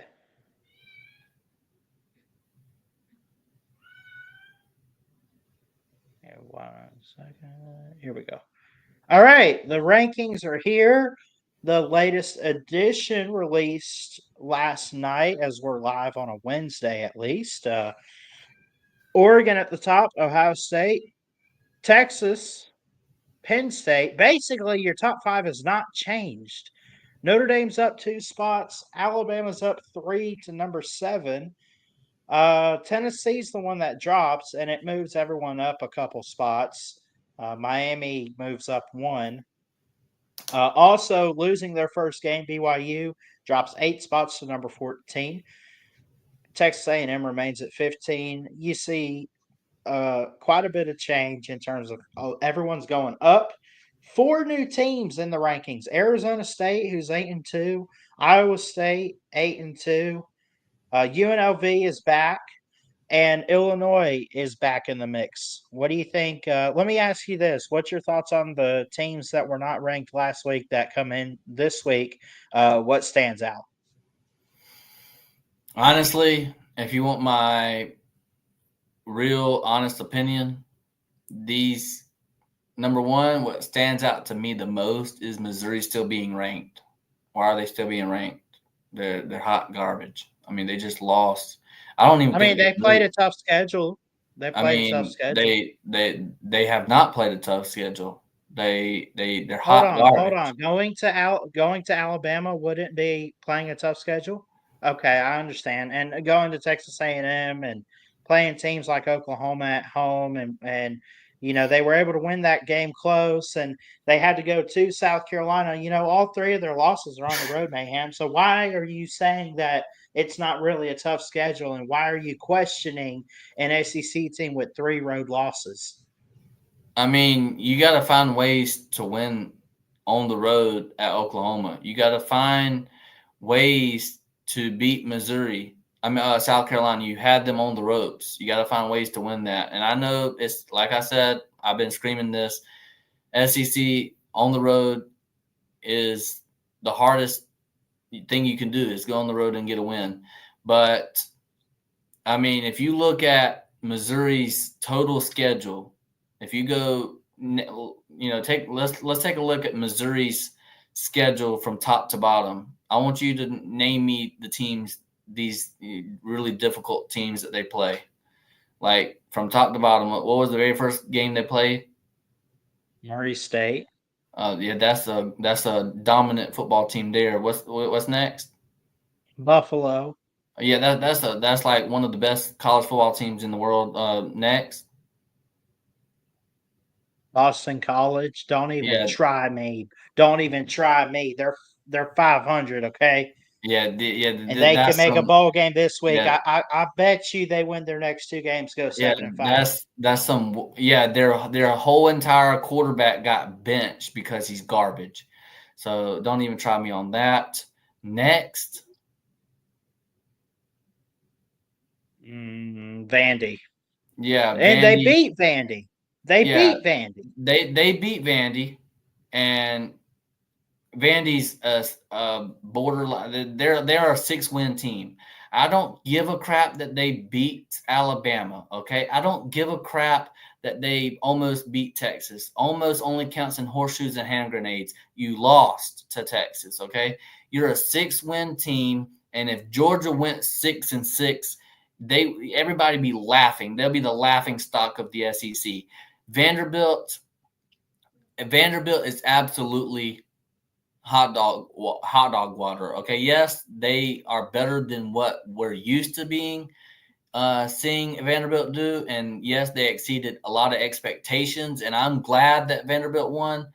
Yeah, 1 second. Here we go. All right. The rankings are here. The latest edition released last night, as we're live on a Wednesday at least. Oregon at the top, Ohio State, Texas, Penn State. Basically, your top five has not changed. Notre Dame's up 2 spots. Alabama's up 3 to number 7. Tennessee's the one that drops, and it moves everyone up a couple spots. Miami moves up 1. Also, losing their first game, BYU drops 8 spots to number 14. Texas A&M remains at 15. You see quite a bit of change in terms of everyone's going up. 4 new teams in the rankings: Arizona State, who's 8-2; Iowa State, 8-2; UNLV is back, and Illinois is back in the mix. What do you think? Let me ask you this: what's your thoughts on the teams that were not ranked last week that come in this week? What stands out? Honestly, if you want my real honest opinion, these number one, what stands out to me the most is Missouri still being ranked. Why are they still being ranked? They're hot garbage. I mean, they just lost. I don't even I mean, think they played a tough schedule. I mean, they have not played a tough schedule. They're hot Hold garbage. on. Going to Alabama wouldn't be playing a tough schedule. Okay, I understand. And going to Texas A&M and playing teams like Oklahoma at home, and they were able to win that game close, and they had to go to South Carolina. All 3 of their losses are on the road, Mayhem. So why are you saying that it's not really a tough schedule, and why are you questioning an SEC team with 3 road losses? I mean, you got to find ways to win on the road at Oklahoma. You got to find ways to beat Missouri. I mean, South Carolina. You had them on the ropes. You got to find ways to win that. And I know it's like I said. I've been screaming this. SEC on the road is the hardest thing you can do is go on the road and get a win. But I mean, if you look at Missouri's total schedule, if you go, let's take a look at Missouri's schedule from top to bottom. I want you to name me the teams, these really difficult teams that they play, like from top to bottom. What was the very first game they played? Murray State. Yeah, that's a dominant football team there. What's next? Buffalo. Yeah, that's like one of the best college football teams in the world. Next, Boston College. Don't even yeah, try me. Don't even try me. They're 500, okay? And they can that's make a some bowl game this week. yeah I bet you they win their next 2 games, go yeah 7-5. that's some yeah their whole entire quarterback got benched because he's garbage. So don't even try me on that. Next, Vandy. yeah, And they Vandy. beat Vandy. They Yeah, beat Vandy. they beat Vandy, and Vandy's a borderline. They're a 6-win team. I don't give a crap that they beat Alabama. Okay, I don't give a crap that they almost beat Texas. Almost only counts in horseshoes and hand grenades. You lost to Texas. Okay, you're a 6-win team, and if Georgia went 6-6, everybody be laughing. They'll be the laughing stock of the SEC. Vanderbilt is absolutely hot dog water. Okay, yes, they are better than what we're used to seeing Vanderbilt do, and yes, they exceeded a lot of expectations. And I'm glad that Vanderbilt won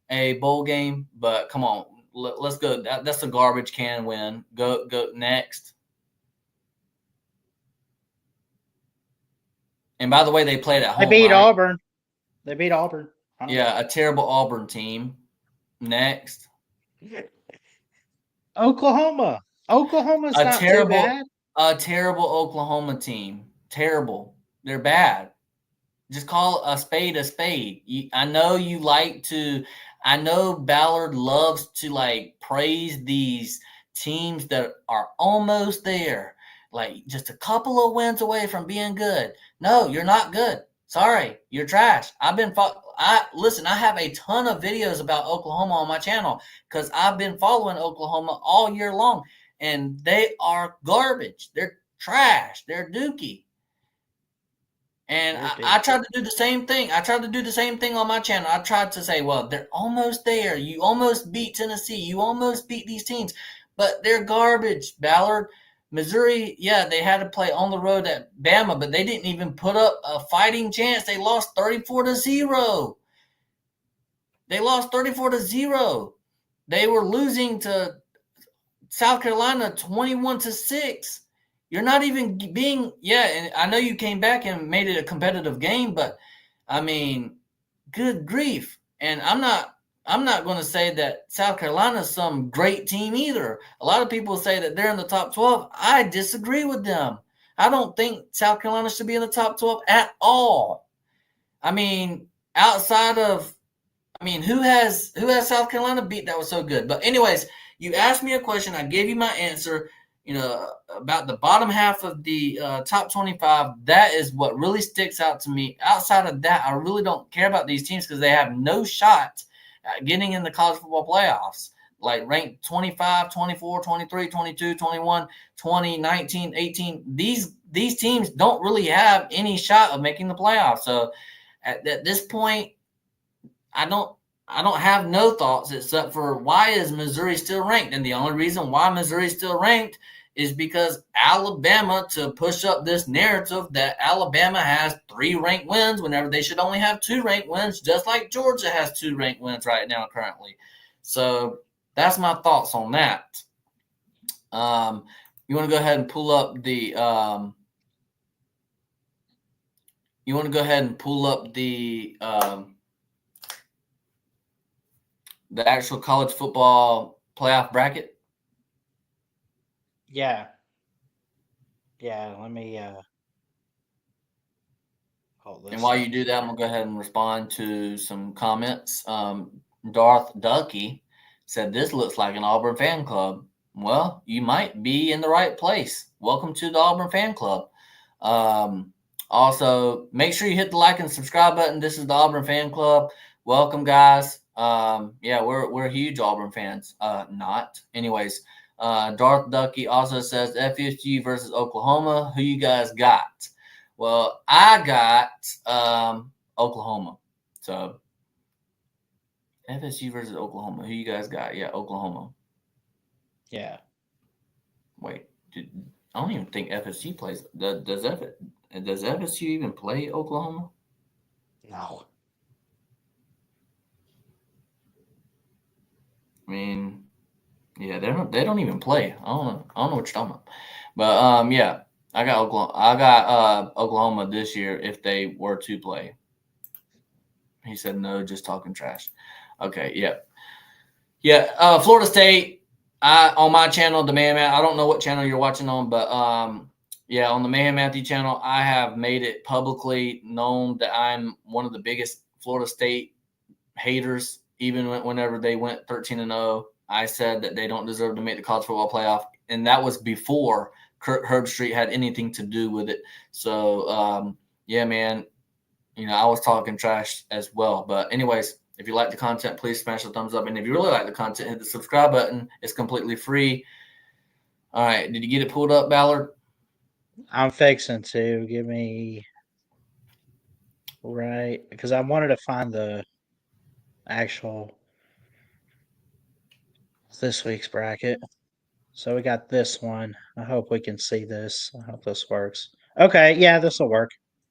a bowl game. But come on, let's go. That's a garbage can win. Go next. And by the way, they played at They home, beat right? Auburn. They beat Auburn. Yeah, a terrible Auburn team. Next. Oklahoma. Oklahoma's A not too terrible, bad. a terrible Oklahoma team. Terrible. They're bad. Just call a spade a spade. I know Ballard loves to like praise these teams that are almost there, like just a couple of wins away from being good. No, you're not good. Sorry, you're trash. I have a ton of videos about Oklahoma on my channel because I've been following Oklahoma all year long, and they are garbage. They're trash. They're dookie. And I tried to do the same thing. I tried to do the same thing on my channel. I tried to say, well, they're almost there. You almost beat Tennessee. You almost beat these teams. But they're garbage, Ballard. Missouri, yeah, they had to play on the road at Bama, but they didn't even put up a fighting chance. They lost 34-0. They lost 34-0. They were losing to South Carolina 21-6. You're not even being, and I know you came back and made it a competitive game, but I mean, good grief. And I'm not going to say that South Carolina's some great team either. A lot of people say that they're in the top 12. I disagree with them. I don't think South Carolina should be in the top 12 at all. I mean, who has South Carolina beat that was so good? But anyways, you asked me a question. I gave you my answer. About the bottom half of the top 25, that is what really sticks out to me. Outside of that, I really don't care about these teams because they have no shot at getting in the college football playoffs, like ranked 25, 24, 23, 22, 21, 20, 19, 18. These teams don't really have any shot of making the playoffs. So at this point, I don't have no thoughts except for why is Missouri still ranked? And the only reason why Missouri is still ranked is because Alabama, to push up this narrative that Alabama has 3 ranked wins whenever they should only have 2 ranked wins, just like Georgia has 2 ranked wins right now currently. So that's my thoughts on that. You want to go ahead and pull up the the actual college football playoff bracket? Yeah. Yeah, let me hold this. And while you do that, I'm going to go ahead and respond to some comments. Darth Ducky said, this looks like an Auburn fan club. Well, you might be in the right place. Welcome to the Auburn fan club. Also, make sure you hit the like and subscribe button. This is the Auburn fan club. Welcome, guys. We're huge Auburn fans. Not. Anyways, Darth Ducky also says FSU versus Oklahoma. Who you guys got? Well, I got Oklahoma. So FSU versus Oklahoma. Who you guys got? Yeah, Oklahoma. Yeah. Wait, I don't even think FSU plays. Does FSU even play Oklahoma? No. I mean, yeah, they don't even play. I don't know what you're talking about. But yeah, I got Oklahoma this year if they were to play. He said no, just talking trash. Okay, yeah. Florida State. On my channel, the Man, I don't know what channel you're watching on, but on the Mayhem Matthew channel, I have made it publicly known that I'm one of the biggest Florida State haters. Even whenever they went 13-0, I said that they don't deserve to make the college football playoff, and that was before Kirk Herbstreit had anything to do with it. So, yeah, man, I was talking trash as well. But anyways, if you like the content, please smash the thumbs up. And if you really like the content, hit the subscribe button. It's completely free. All right. Did you get it pulled up, Ballard? I'm fixing to. Give me right, because I wanted to find the actual this week's bracket. So we got this one. I hope we can see this. I hope this works. Okay, yeah, this will work.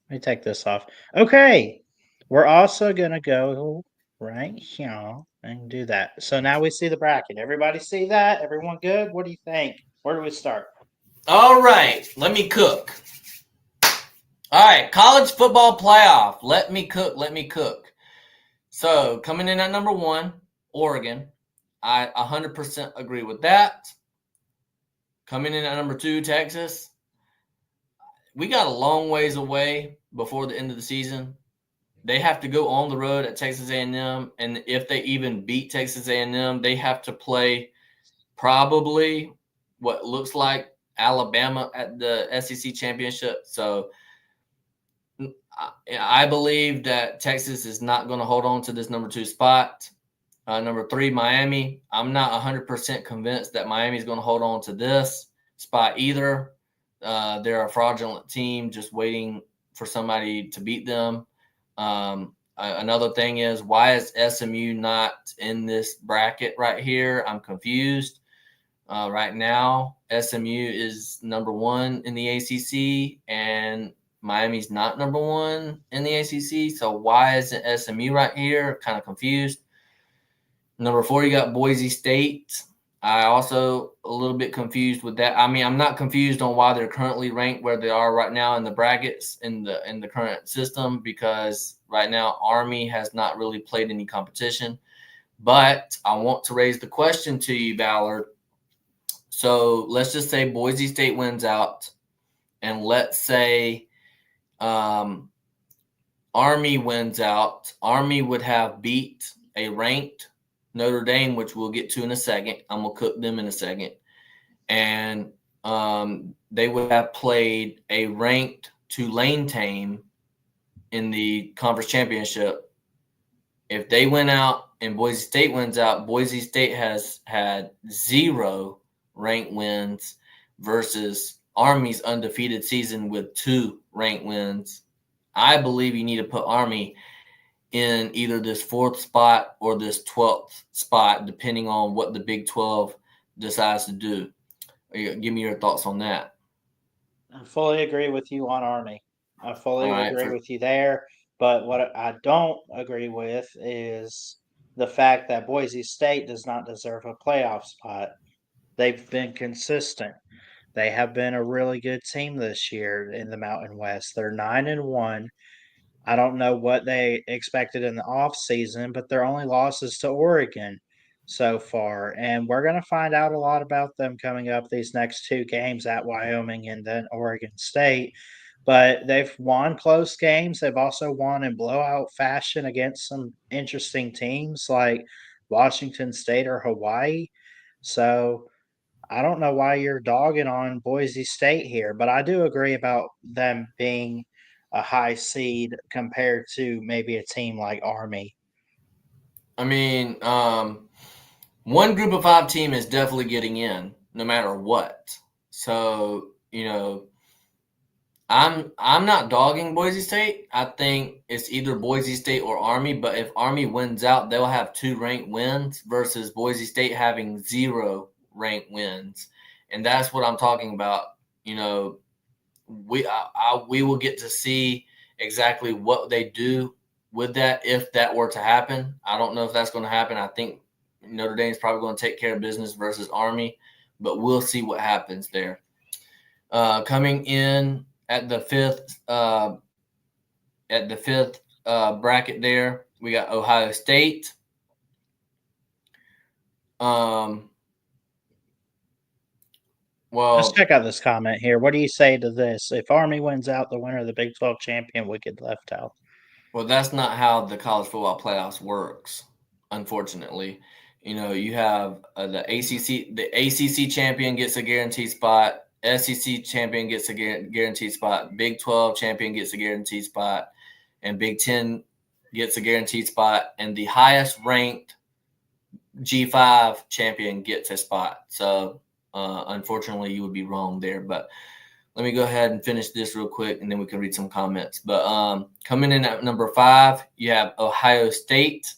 Let me take this off. Okay, we're also going to go right here and do that. So now we see the bracket. Everybody see that? Everyone good? What do you think? Where do we start? All right, let me cook. All right, college football playoff. Let me cook. So coming in at number 1, Oregon. I 100% agree with that. Coming in at number 2, Texas. We got a long ways away before the end of the season. They have to go on the road at Texas A&M, and if they even beat Texas A&M, they have to play probably what looks like Alabama at the SEC championship. So I believe that Texas is not going to hold on to this number 2 spot. Number 3, Miami. I'm not 100% convinced that Miami is going to hold on to this spot either. They're a fraudulent team just waiting for somebody to beat them. Another thing is, why is SMU not in this bracket right here? I'm confused. Right now, SMU is number 1 in the ACC, and Miami's not number 1 in the ACC. So why isn't SMU right here? Kind of confused. Number 4, you got Boise State. I also a little bit confused with that. I mean, I'm not confused on why they're currently ranked where they are right now in the brackets in the current system, because right now Army has not really played any competition. But I want to raise the question to you, Ballard. So let's just say Boise State wins out, and let's say Army wins out. Army would have beat a ranked Notre Dame, which we'll get to in a second. I'm going to cook them in a second. And they would have played a ranked Tulane team in the conference championship. If they went out and Boise State wins out, Boise State has had 0 ranked wins versus Army's undefeated season with 2 ranked wins. I believe you need to put Army in either this 4th spot or this 12th spot, depending on what the Big 12 decides to do. Give me your thoughts on that. I fully agree with you on Army. I fully agree with you there. But what I don't agree with is the fact that Boise State does not deserve a playoff spot. They've been consistent. They have been a really good team this year in the Mountain West. They're 9-1. I don't know what they expected in the offseason, but their only losses to Oregon so far. And we're going to find out a lot about them coming up these next 2 games at Wyoming and then Oregon State. But they've won close games. They've also won in blowout fashion against some interesting teams like Washington State or Hawaii. So I don't know why you're dogging on Boise State here, but I do agree about them being a high seed compared to maybe a team like Army. I mean, one group of 5 team is definitely getting in no matter what. So, I'm not dogging Boise State. I think it's either Boise State or Army, but if Army wins out, they'll have 2 ranked wins versus Boise State having 0 ranked wins. And that's what I'm talking about. We will get to see exactly what they do with that if that were to happen. I don't know if that's going to happen. I think Notre Dame is probably going to take care of business versus Army, but we'll see what happens there. Coming in at the 5th bracket there, we got Ohio State. Let's check out this comment here. What do you say to this? If Army wins out, the winner of the Big 12 champion would get left out. Well, that's not how the college football playoffs works, unfortunately. You have the ACC. The ACC champion gets a guaranteed spot. SEC champion gets a guaranteed spot. Big 12 champion gets a guaranteed spot. And Big 10 gets a guaranteed spot. And the highest ranked G5 champion gets a spot. So, unfortunately, you would be wrong there. But let me go ahead and finish this real quick, and then we can read some comments. But coming in at number 5, you have Ohio State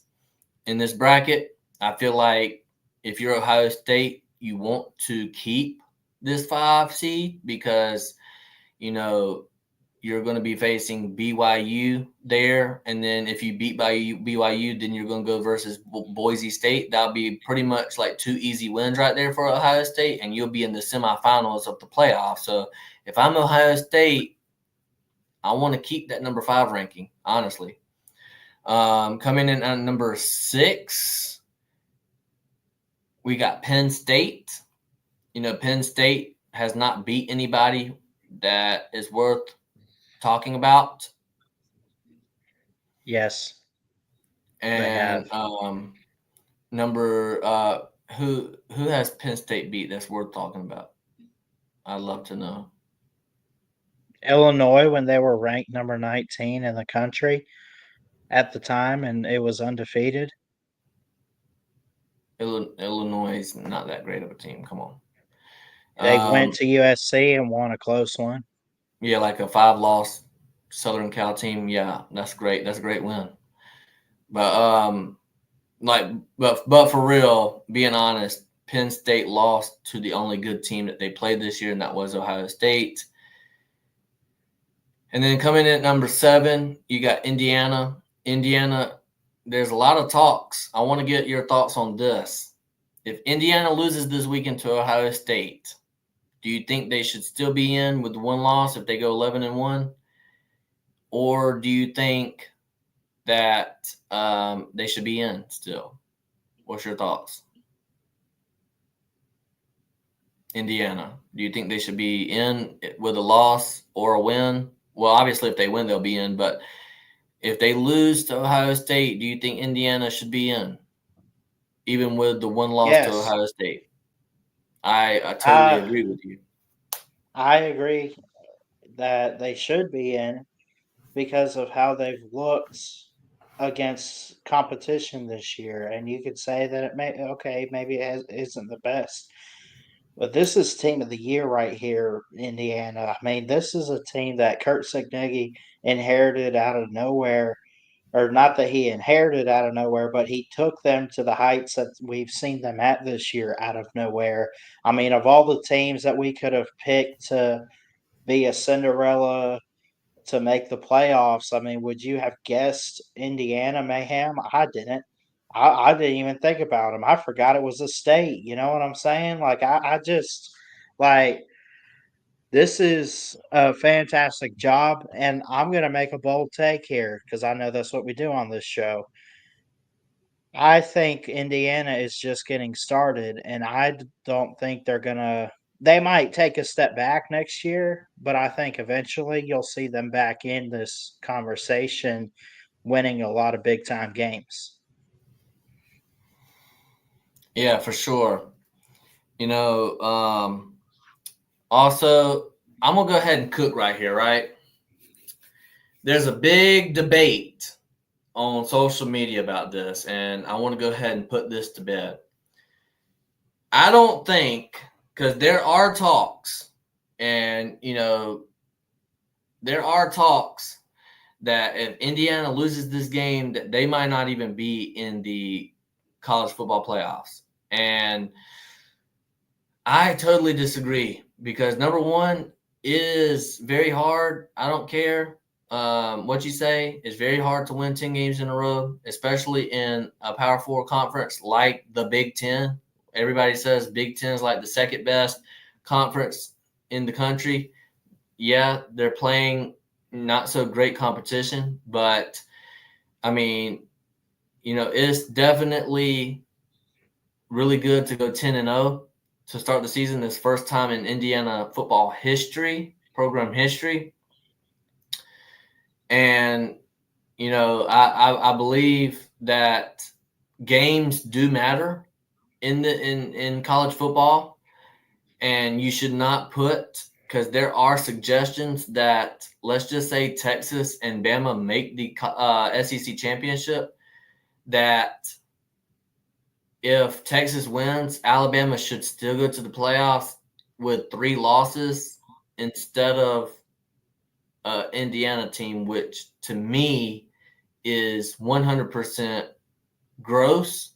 in this bracket. I feel like if you're Ohio State, you want to keep this 5 seed because, you're going to be facing BYU there. And then if you beat BYU, then you're going to go versus Boise State. That'll be pretty much like 2 easy wins right there for Ohio State, and you'll be in the semifinals of the playoffs. So if I'm Ohio State, I want to keep that number 5 ranking, honestly. Coming in at number 6, we got Penn State. Penn State has not beat anybody that is worth talking about. Yes. And number Who has Penn State beat that's worth talking about? I'd love to know. Illinois, when they were ranked number 19 in the country at the time, and it was undefeated. Illinois is not that great of a team. Come on. They went to USC and won a close one. Yeah, like a 5-loss Southern Cal team. Yeah, that's great. That's a great win. But but for real, being honest, Penn State lost to the only good team that they played this year, and that was Ohio State. And then coming in at number 7, you got Indiana. Indiana, there's a lot of talks. I want to get your thoughts on this. If Indiana loses this weekend to Ohio State, do you think they should still be in with one loss if they go 11-1? Or do you think that they should be in still? What's your thoughts? Indiana, do you think they should be in with a loss or a win? Well, obviously, if they win, they'll be in. But if they lose to Ohio State, do you think Indiana should be in, even with the one loss to Yes. Ohio State? I totally agree with you. I agree that they should be in because of how they've looked against competition this year. And you could say that maybe isn't the best. But this is team of the year right here, Indiana. I mean, this is a team that Kurt Signegi inherited out of nowhere, or not that he inherited out of nowhere, but he took them to the heights that we've seen them at this year out of nowhere. I mean, of all the teams that we could have picked to be a Cinderella to make the playoffs, I mean, would you have guessed Indiana Mayhem? I didn't. I didn't even think about them. I forgot it was a state. You know what I'm saying? Like I just like this is a fantastic job, and I'm gonna make a bold take here because I know that's what we do on this show. I think Indiana is just getting started, and don't think they're gonna. They might take a step back next year, but I think eventually you'll see them back in this conversation, winning a lot of big time games. Yeah, for sure. Also, I'm going to go ahead and cook right here, right? There's a big debate on social media about this, and I want to go ahead and put this to bed. I don't think, because there are talks, and, there are talks that if Indiana loses this game, that they might not even be in the college football playoffs. And I totally disagree because, number one, it is very hard. I don't care what you say. It's very hard to win 10 games in a row, especially in a Power 4 conference like the Big Ten. Everybody says Big Ten is like the second best conference in the country. Yeah, they're playing not so great competition, but I mean, it's definitely really good to go 10-0 to start the season. This first time in Indiana football history, program history. And, I believe that games do matter in college football, and you should not put, because there are suggestions that, let's just say Texas and Bama make the SEC championship, that if Texas wins, Alabama should still go to the playoffs with 3 losses instead of Indiana team, which to me is 100% gross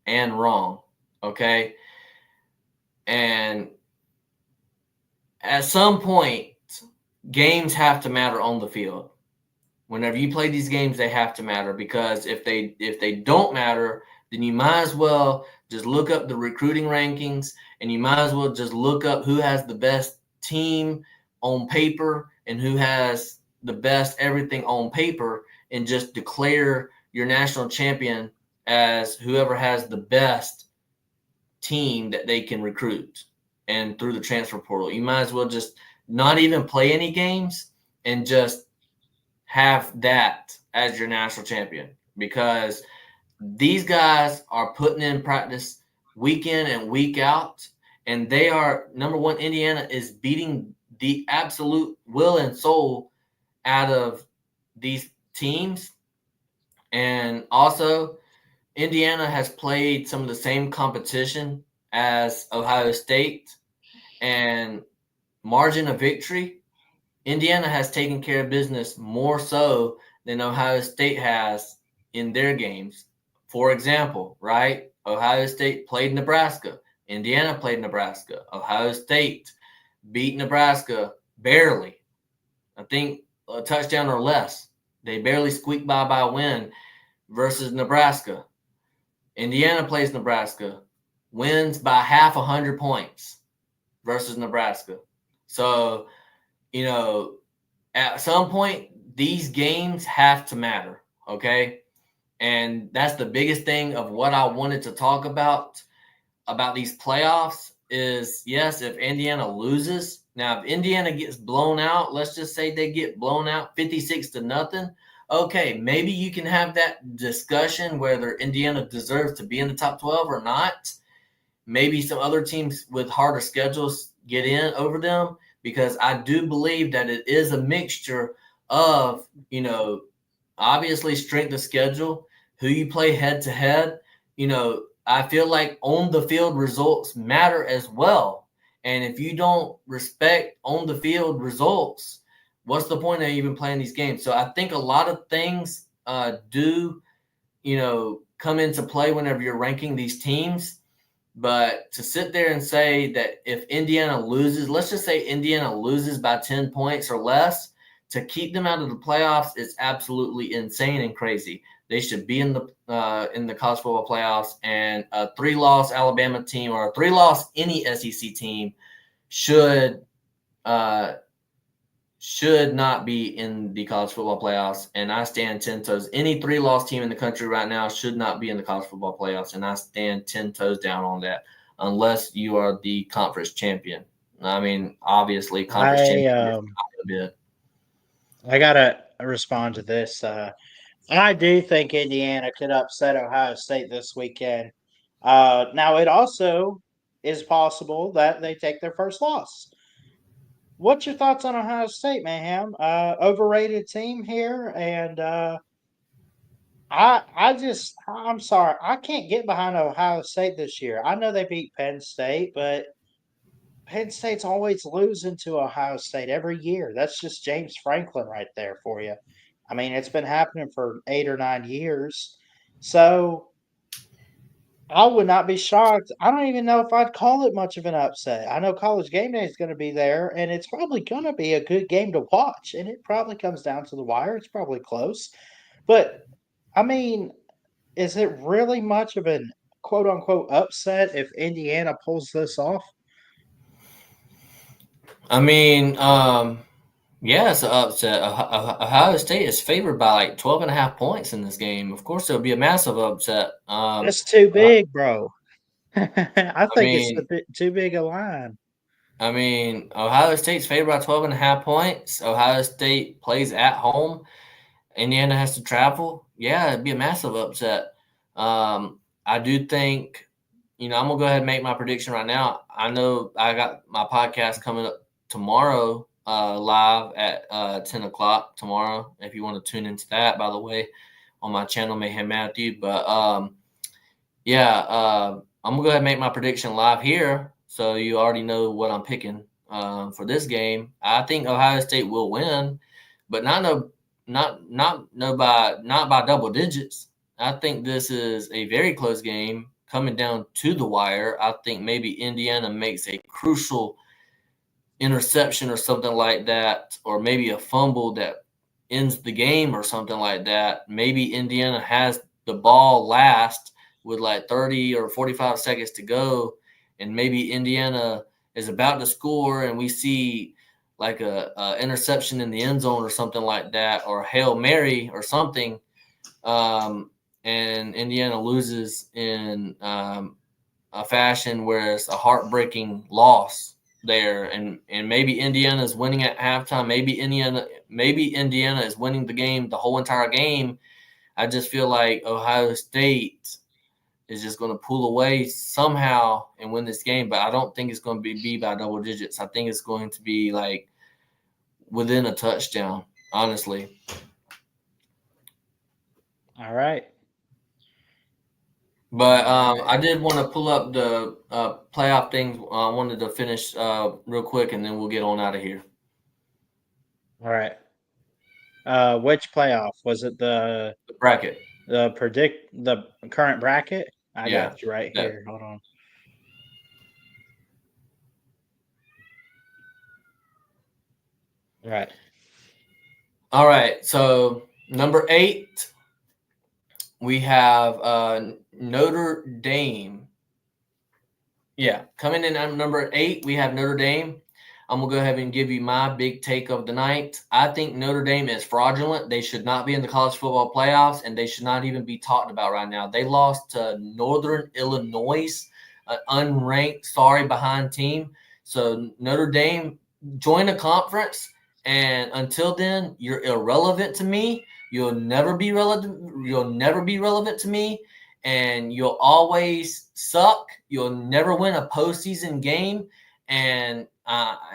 and wrong. Okay. And at some point, games have to matter on the field. Whenever you play these games, they have to matter, because if they don't matter, then you might as well just look up the recruiting rankings, and you might as well just look up who has the best team on paper and who has the best everything on paper, and just declare your national champion as whoever has the best team that they can recruit and through the transfer portal. You might as well just not even play any games and just have that as your national champion, because these guys are putting in practice week in and week out, and they are number one. Indiana is beating the absolute will and soul out of these teams. And also, Indiana has played some of the same competition as Ohio State, and margin of victory, Indiana has taken care of business more so than Ohio State has in their games. For example, right? Ohio State played Nebraska. Indiana played Nebraska. Ohio State beat Nebraska barely. I think a touchdown or less. They barely squeaked by a win versus Nebraska. Indiana plays Nebraska, wins by half 100 points versus Nebraska. So, at some point, these games have to matter, okay? And that's the biggest thing of what I wanted to talk about these playoffs is, yes, if Indiana loses. Now, if Indiana gets blown out, let's just say they get blown out 56-0. Okay, maybe you can have that discussion whether Indiana deserves to be in the top 12 or not. Maybe some other teams with harder schedules get in over them, because I do believe that it is a mixture of, obviously strength of schedule, who you play head to head. I feel like on the field results matter as well. And if you don't respect on the field results, what's the point of even playing these games? So I think a lot of things do, come into play whenever you're ranking these teams. But to sit there and say that if Indiana loses, let's just say Indiana loses by 10 points or less, to keep them out of the playoffs is absolutely insane and crazy. They should be in the college football playoffs, and a 3-loss Alabama team or a 3-loss any SEC team should not be in the college football playoffs. And I stand 10 toes. Any 3-loss team in the country right now should not be in the college football playoffs. And I stand 10 toes down on that, unless you are the conference champion. I mean, obviously, conference champion is not a bit. I gotta respond to this. I do think Indiana could upset Ohio State this weekend. Now, it also is possible that they take their first loss. What's your thoughts on Ohio State, Mayhem? Overrated team here, and I'm sorry, I can't get behind Ohio State this year. I know they beat Penn State, but Penn State's always losing to Ohio State every year. That's just James Franklin right there for you. I mean, it's been happening for 8 or 9 years. So I would not be shocked. I don't even know if I'd call it much of an upset. I know College Game Day is going to be there, and it's probably going to be a good game to watch. And it probably comes down to the wire. It's probably close. But, I mean, is it really much of an quote unquote upset if Indiana pulls this off? I mean, yeah, it's an upset. Ohio State is favored by like 12.5 points in this game. Of course, it'll be a massive upset. That's too big, bro. I think it's mean, too big a line. I mean, Ohio State's favored by 12.5 points. Ohio State plays at home. Indiana has to travel. Yeah, it'd be a massive upset. I do think, I'm going to go ahead and make my prediction right now. I know I got my podcast coming up tomorrow, live at 10 o'clock tomorrow. If you want to tune into that, by the way, on my channel, Mayhem Matthew. But I'm going to go ahead and make my prediction live here. So you already know what I'm picking for this game. I think Ohio State will win, but not by double digits. I think this is a very close game coming down to the wire. I think maybe Indiana makes a crucial interception or something like that, or maybe a fumble that ends the game or something like that. Maybe Indiana has the ball last with like 30 or 45 seconds to go, and maybe Indiana is about to score and we see like a interception in the end zone or something like that, or Hail Mary or something, and Indiana loses in a fashion where it's a heartbreaking loss there, and maybe Indiana is winning at halftime. Maybe Indiana is winning the game, the whole entire game. I just feel like Ohio State is just going to pull away somehow and win this game. But I don't think it's going to be by double digits. I think it's going to be like within a touchdown, honestly. All right. But I did want to pull up the playoff things. I wanted to finish real quick, and then we'll get on out of here. All right. Which playoff was it? The bracket. the current bracket? I Yeah, got you right that. here. Hold on. Right. All right. So number 8, we have Notre Dame. Yeah, coming in at number 8, we have Notre Dame. I'm going to go ahead and give you my big take of the night. I think Notre Dame is fraudulent. They should not be in the college football playoffs, and they should not even be talked about right now. They lost to Northern Illinois, an unranked, behind team. So Notre Dame, join a conference, and until then, you're irrelevant to me. You'll never be relevant. You'll never be relevant to me, and you'll always suck. You'll never win a postseason game, and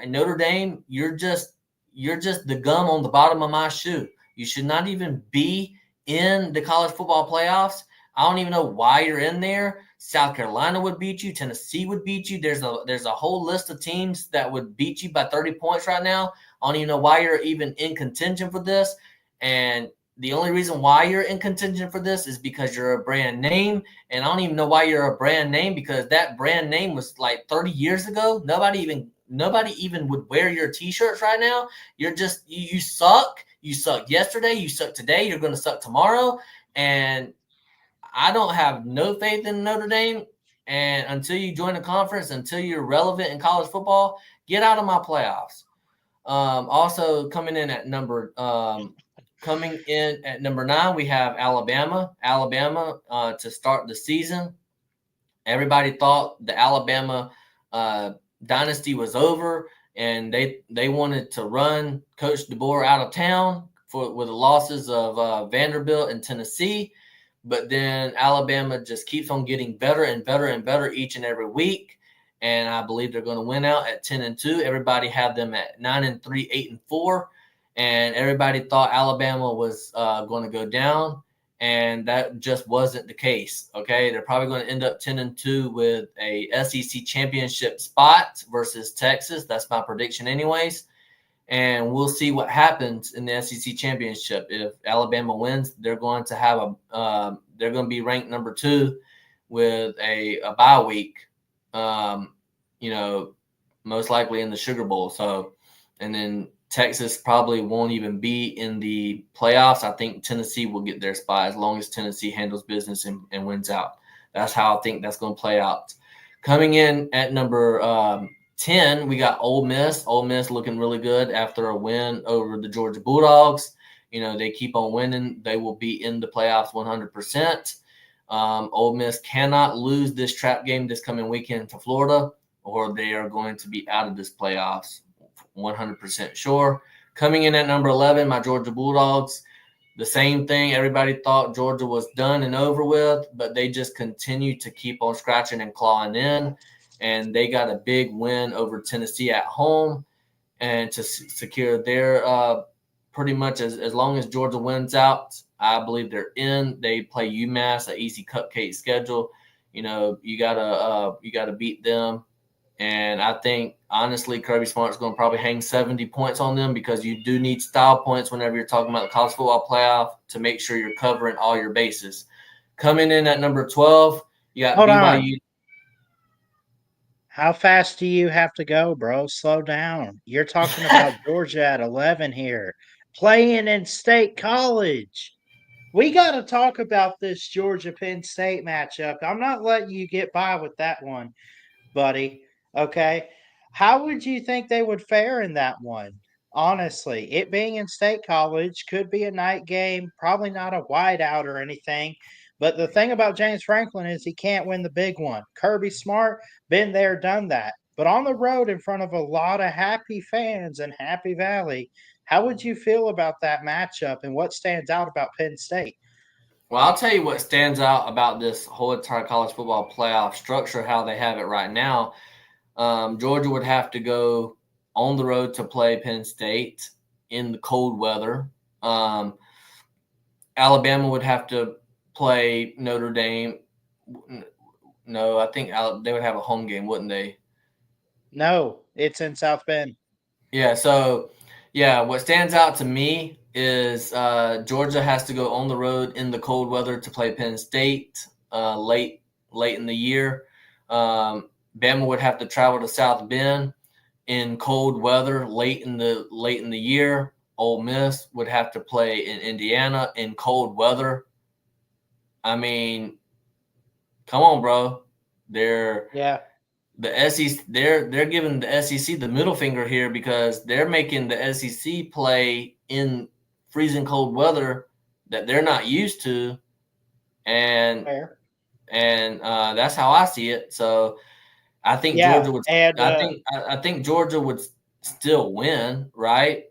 Notre Dame, you're just the gum on the bottom of my shoe. You should not even be in the college football playoffs. I don't even know why you're in there. South Carolina would beat you. Tennessee would beat you. There's a whole list of teams that would beat you by 30 points right now. I don't even know why you're even in contention for this. And the only reason why you're in contention for this is because you're a brand name. And I don't even know why you're a brand name, because that brand name was like 30 years ago. Nobody even would wear your t-shirts right now. You're just, you suck. You sucked yesterday. You suck today. You're going to suck tomorrow. And I don't have no faith in Notre Dame. And until you join a conference, until you're relevant in college football, get out of my playoffs. Also coming in at number 9, we have Alabama. Alabama to start the season. Everybody thought the Alabama dynasty was over, and they wanted to run Coach DeBoer out of town with the losses of Vanderbilt and Tennessee. But then Alabama just keeps on getting better and better and better each and every week. And I believe they're going to win out at 10-2. Everybody had them at 9-3, 8-4. And everybody thought Alabama was going to go down. And that just wasn't the case. Okay, they're probably going to end up 10-2 with a SEC championship spot versus Texas. That's my prediction, anyways. And we'll see what happens in the SEC championship. If Alabama wins, they're going to have they're going to be ranked number 2 with a bye week. Most likely in the Sugar Bowl. So, and then Texas probably won't even be in the playoffs. I think Tennessee will get their spot as long as Tennessee handles business and wins out. That's how I think that's going to play out. Coming in at number 10, we got Ole Miss. Ole Miss looking really good after a win over the Georgia Bulldogs. They keep on winning. They will be in the playoffs 100%. Ole Miss cannot lose this trap game this coming weekend to Florida, or they are going to be out of this playoffs. 100% sure. Coming in at number 11, my Georgia Bulldogs. The same thing. Everybody thought Georgia was done and over with, but they just continue to keep on scratching and clawing in. And they got a big win over Tennessee at home, and to secure their pretty much as long as Georgia wins out, I believe they're in. They play UMass, an easy cupcake schedule. You gotta beat them. And I think, honestly, Kirby Smart's going to probably hang 70 points on them, because you do need style points whenever you're talking about the college football playoff to make sure you're covering all your bases. Coming in at number 12, you got BYU. How fast do you have to go, bro? Slow down. You're talking about Georgia at 11 here, playing in State College. We got to talk about this Georgia-Penn State matchup. I'm not letting you get by with that one, buddy. Okay. How would you think they would fare in that one? Honestly, it being in State College could be a night game, probably not a whiteout or anything. But the thing about James Franklin is he can't win the big one. Kirby Smart, been there, done that. But on the road in front of a lot of happy fans in Happy Valley, how would you feel about that matchup, and what stands out about Penn State? Well, I'll tell you what stands out about this whole entire college football playoff structure, how they have it right now. Georgia would have to go on the road to play Penn State in the cold weather. Alabama would have to play Notre Dame. No, I think they would have a home game, wouldn't they? No, it's in South Bend. Yeah. So, yeah, what stands out to me is Georgia has to go on the road in the cold weather to play Penn State late in the year. Bama would have to travel to South Bend in cold weather late in the year. Ole Miss would have to play in Indiana in cold weather. I mean, come on, bro. The SEC, they're giving the SEC the middle finger here because they're making the SEC play in freezing cold weather that they're not used to, and Fair. that's how I see it. So I think Yeah, Georgia would. and I think Georgia would still win, right?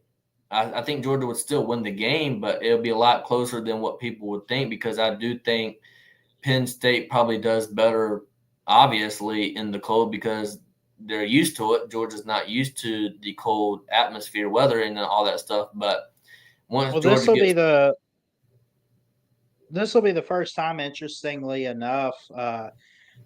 I think Georgia would still win the game, but it'll be a lot closer than what people would think because I do think Penn State probably does better, obviously, in the cold because they're used to it. Georgia's not used to the cold atmosphere, weather, and all that stuff. But once well, Georgia gets this will be the first time, interestingly enough,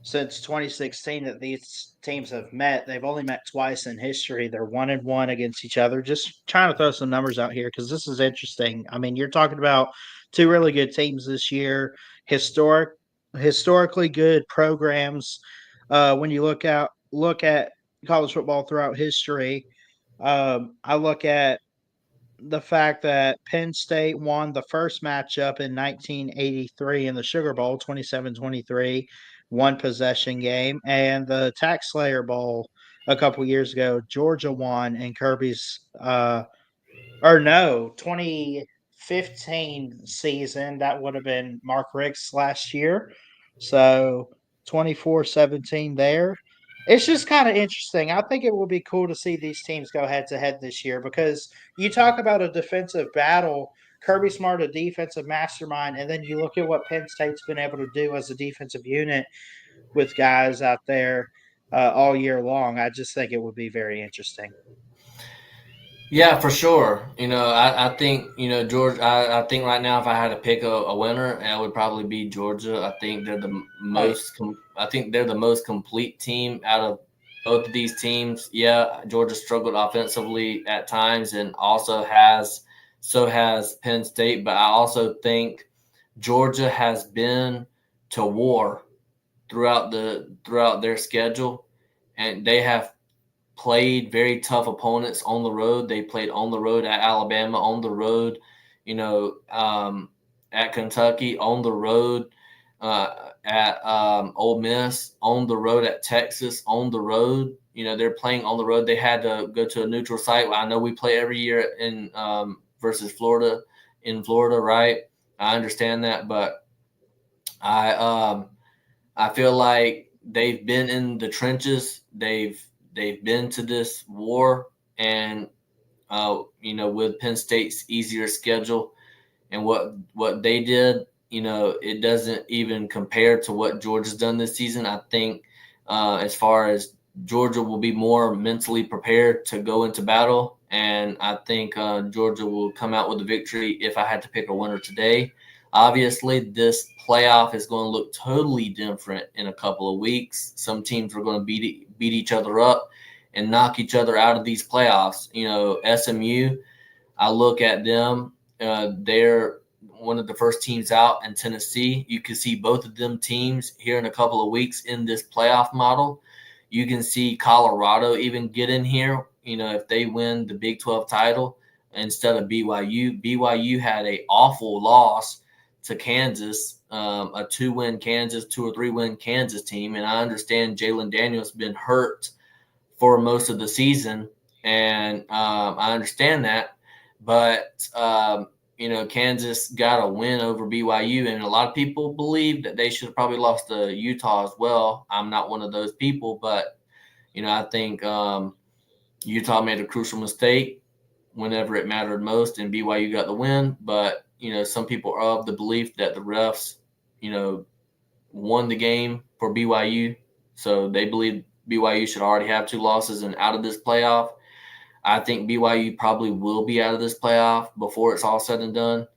since 2016 that these teams have met. They've only met twice in history. They're 1-1 against each other. Just trying to throw some numbers out here because this is interesting. I mean, you're talking about two really good teams this year, historically good programs. When you look at college football throughout history, I look at the fact that Penn State won the first matchup in 1983 in the Sugar Bowl, 27-23, one possession game, and the Tax Slayer Bowl a couple years ago, Georgia won in Kirby's or no, 2015 season. That would have been Mark Rick's last year. So 24-17 there. It's just kind of interesting. I think it will be cool to see these teams go head to head this year because you talk about a defensive battle. Kirby Smart, a defensive mastermind, and then you look at what Penn State's been able to do as a defensive unit with guys out there all year long. I just think it would be very interesting. Yeah, for sure. I think, Georgia, I think right now if I had to pick a winner, it would probably be Georgia. I think they're the most complete team out of both of these teams. Yeah, Georgia struggled offensively at times and so has Penn State, but I also think Georgia has been to war throughout their schedule, and they have played very tough opponents on the road. They played on the road at Alabama, on the road, at Kentucky, on the road at Ole Miss, on the road at Texas, on the road. They're playing on the road. They had to go to a neutral site. I know we play every year in versus Florida, right? I understand that, but I feel like they've been in the trenches. They've been to this war, and with Penn State's easier schedule and what they did, it doesn't even compare to what Georgia's done this season. I think as far as Georgia will be more mentally prepared to go into battle, and I think Georgia will come out with a victory if I had to pick a winner today. Obviously, this playoff is going to look totally different in a couple of weeks. Some teams are going to beat each other up and knock each other out of these playoffs. SMU, I look at them. They're one of the first teams out in Tennessee. You can see both of them teams here in a couple of weeks in this playoff model. You can see Colorado even get in here, if they win the Big 12 title instead of BYU. BYU had an awful loss to Kansas, a 2-win Kansas, 2 or 3-win Kansas team. And I understand Jalen Daniels been hurt for most of the season, and I understand that. But, Kansas got a win over BYU, and a lot of people believe that they should have probably lost to Utah as well. I'm not one of those people, but, I think Utah made a crucial mistake whenever it mattered most, and BYU got the win. But, some people are of the belief that the refs, won the game for BYU. So they believe BYU should already have 2 losses and out of this playoff. I think BYU probably will be out of this playoff before it's all said and done.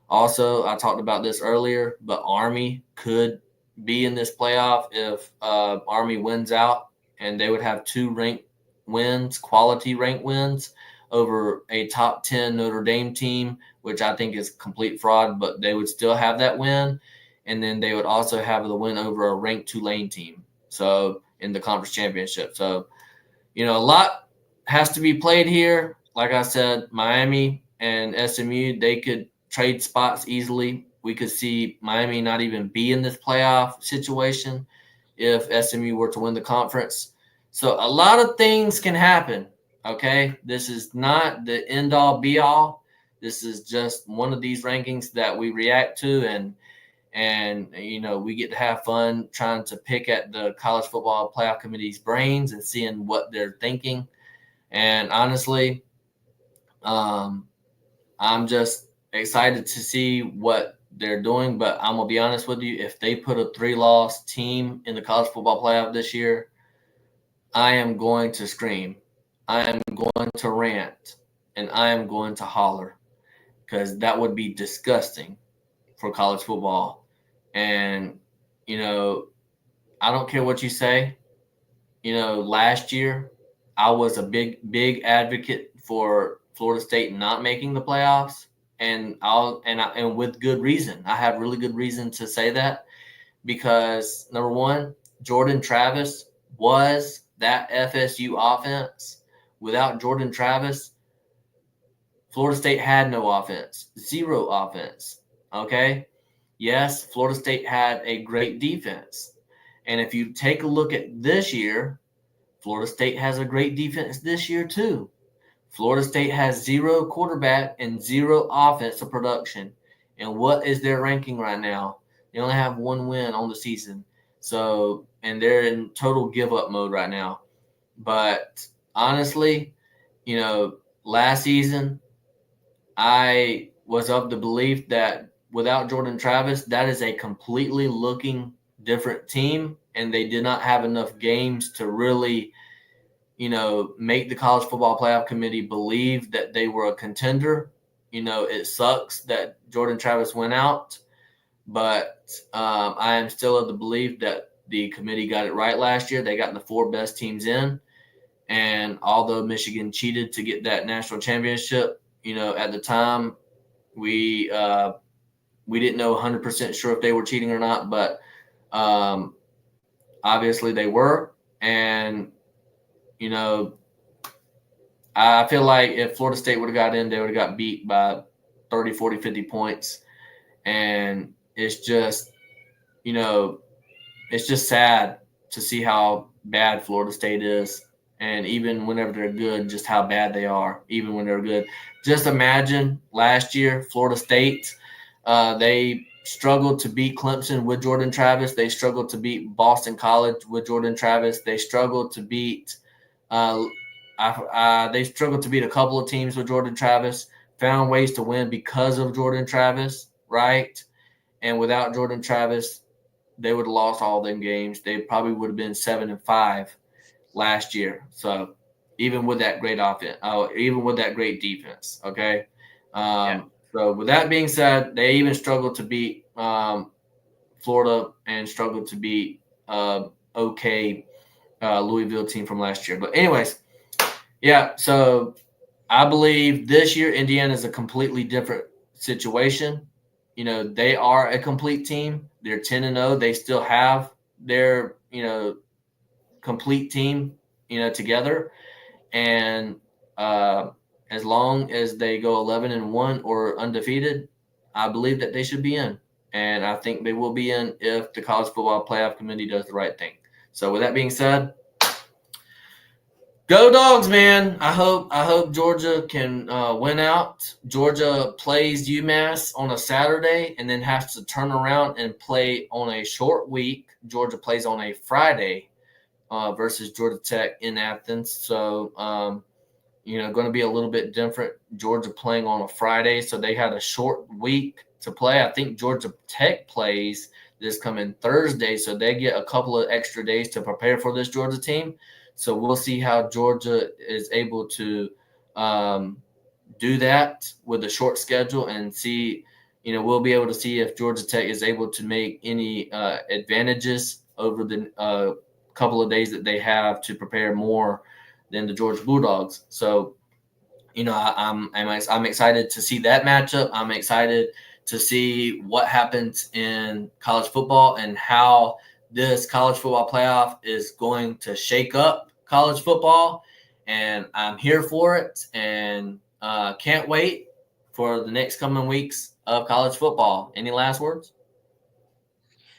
Also, I talked about this earlier, but Army could be in this playoff if Army wins out, and they would have 2 ranked wins, quality ranked wins over a top 10 Notre Dame team, which I think is complete fraud, but they would still have that win. And then they would also have the win over a ranked Tulane team. So in the conference championship. So, a lot has to be played here. Like I said, Miami and SMU, they could trade spots easily. We could see Miami not even be in this playoff situation if SMU were to win the conference. So a lot of things can happen, okay? This is not the end-all, be-all. This is just one of these rankings that we react to, and we get to have fun trying to pick at the College Football Playoff Committee's brains and seeing what they're thinking. And honestly, I'm just excited to see what they're doing. But I'm going to be honest with you, if they put a 3-loss team in the College Football Playoff this year, I am going to scream. I am going to rant. And I am going to holler, because that would be disgusting for college football. And, I don't care what you say. Last year I was a big advocate for Florida State not making the playoffs, and with good reason. I have really good reason to say that, because number one, Jordan Travis was that FSU offense. Without Jordan Travis, Florida State had no offense, 0 offense. Okay. Yes, Florida State had a great defense. And if you take a look at this year, Florida State has a great defense this year too. Florida State has 0 quarterback and 0 offensive production. And what is their ranking right now? They only have 1 win on the season. So, and they're in total give up mode right now. But honestly, last season, I was of the belief that without Jordan Travis, that is a completely looking different team, and they did not have enough games to really, make the College Football Playoff Committee believe that they were a contender. It sucks that Jordan Travis went out, but I am still of the belief that the committee got it right last year. They got the 4 best teams in, and although Michigan cheated to get that national championship, at the time we didn't know 100% sure if they were cheating or not, but obviously they were. And, I feel like if Florida State would have got in, they would have got beat by 30, 40, 50 points. And it's just, it's just sad to see how bad Florida State is. And even whenever they're good, just how bad they are, even when they're good. Just imagine last year, Florida State, they struggled to beat Clemson with Jordan Travis. They struggled to beat Boston College with Jordan Travis. They struggled to beat a couple of teams with Jordan Travis, found ways to win because of Jordan Travis, right? And without Jordan Travis, they would have lost all them games. They probably would have been 7-5 last year. So even with that great offense, even with that great defense, okay? So with that being said, they even struggled to beat Florida and struggled to beat Louisville team from last year. But anyways, yeah, so I believe this year Indiana is a completely different situation. They are a complete team. They're 10-0. They still have their, complete team, together. And as long as they go 11-1 or undefeated, I believe that they should be in. And I think they will be in if the College Football Playoff Committee does the right thing. So with that being said, go Dogs, man. I hope Georgia can win out. Georgia plays UMass on a Saturday and then has to turn around and play on a short week. Georgia plays on a Friday versus Georgia Tech in Athens. So, going to be a little bit different. Georgia playing on a Friday, so they had a short week to play. I think Georgia Tech plays this coming Thursday, so they get a couple of extra days to prepare for this Georgia team. So we'll see how Georgia is able to do that with a short schedule, and see, we'll be able to see if Georgia Tech is able to make any advantages over the couple of days that they have to prepare more than the Georgia Bulldogs. So, I'm excited to see that matchup. I'm excited to see what happens in college football and how this college football playoff is going to shake up college football. And I'm here for it, and can't wait for the next coming weeks of college football. Any last words?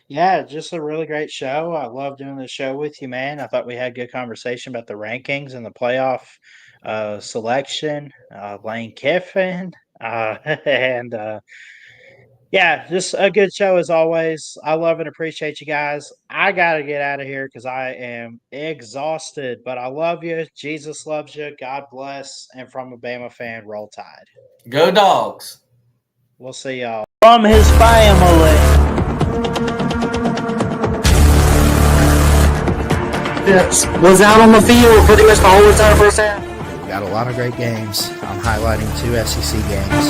Yeah, just a really great show. I love doing this show with you, man. I thought we had good conversation about the rankings and the playoff selection, Lane Kiffin, and yeah, just a good show as always. I love and appreciate you guys. I got to get out of here because I am exhausted, but I love you. Jesus loves you. God bless. And from a Bama fan, roll Tide. Go Dogs. We'll see y'all. From his family. Was out on the field pretty much the whole entire first half. We got a lot of great games. I'm highlighting 2 SEC games.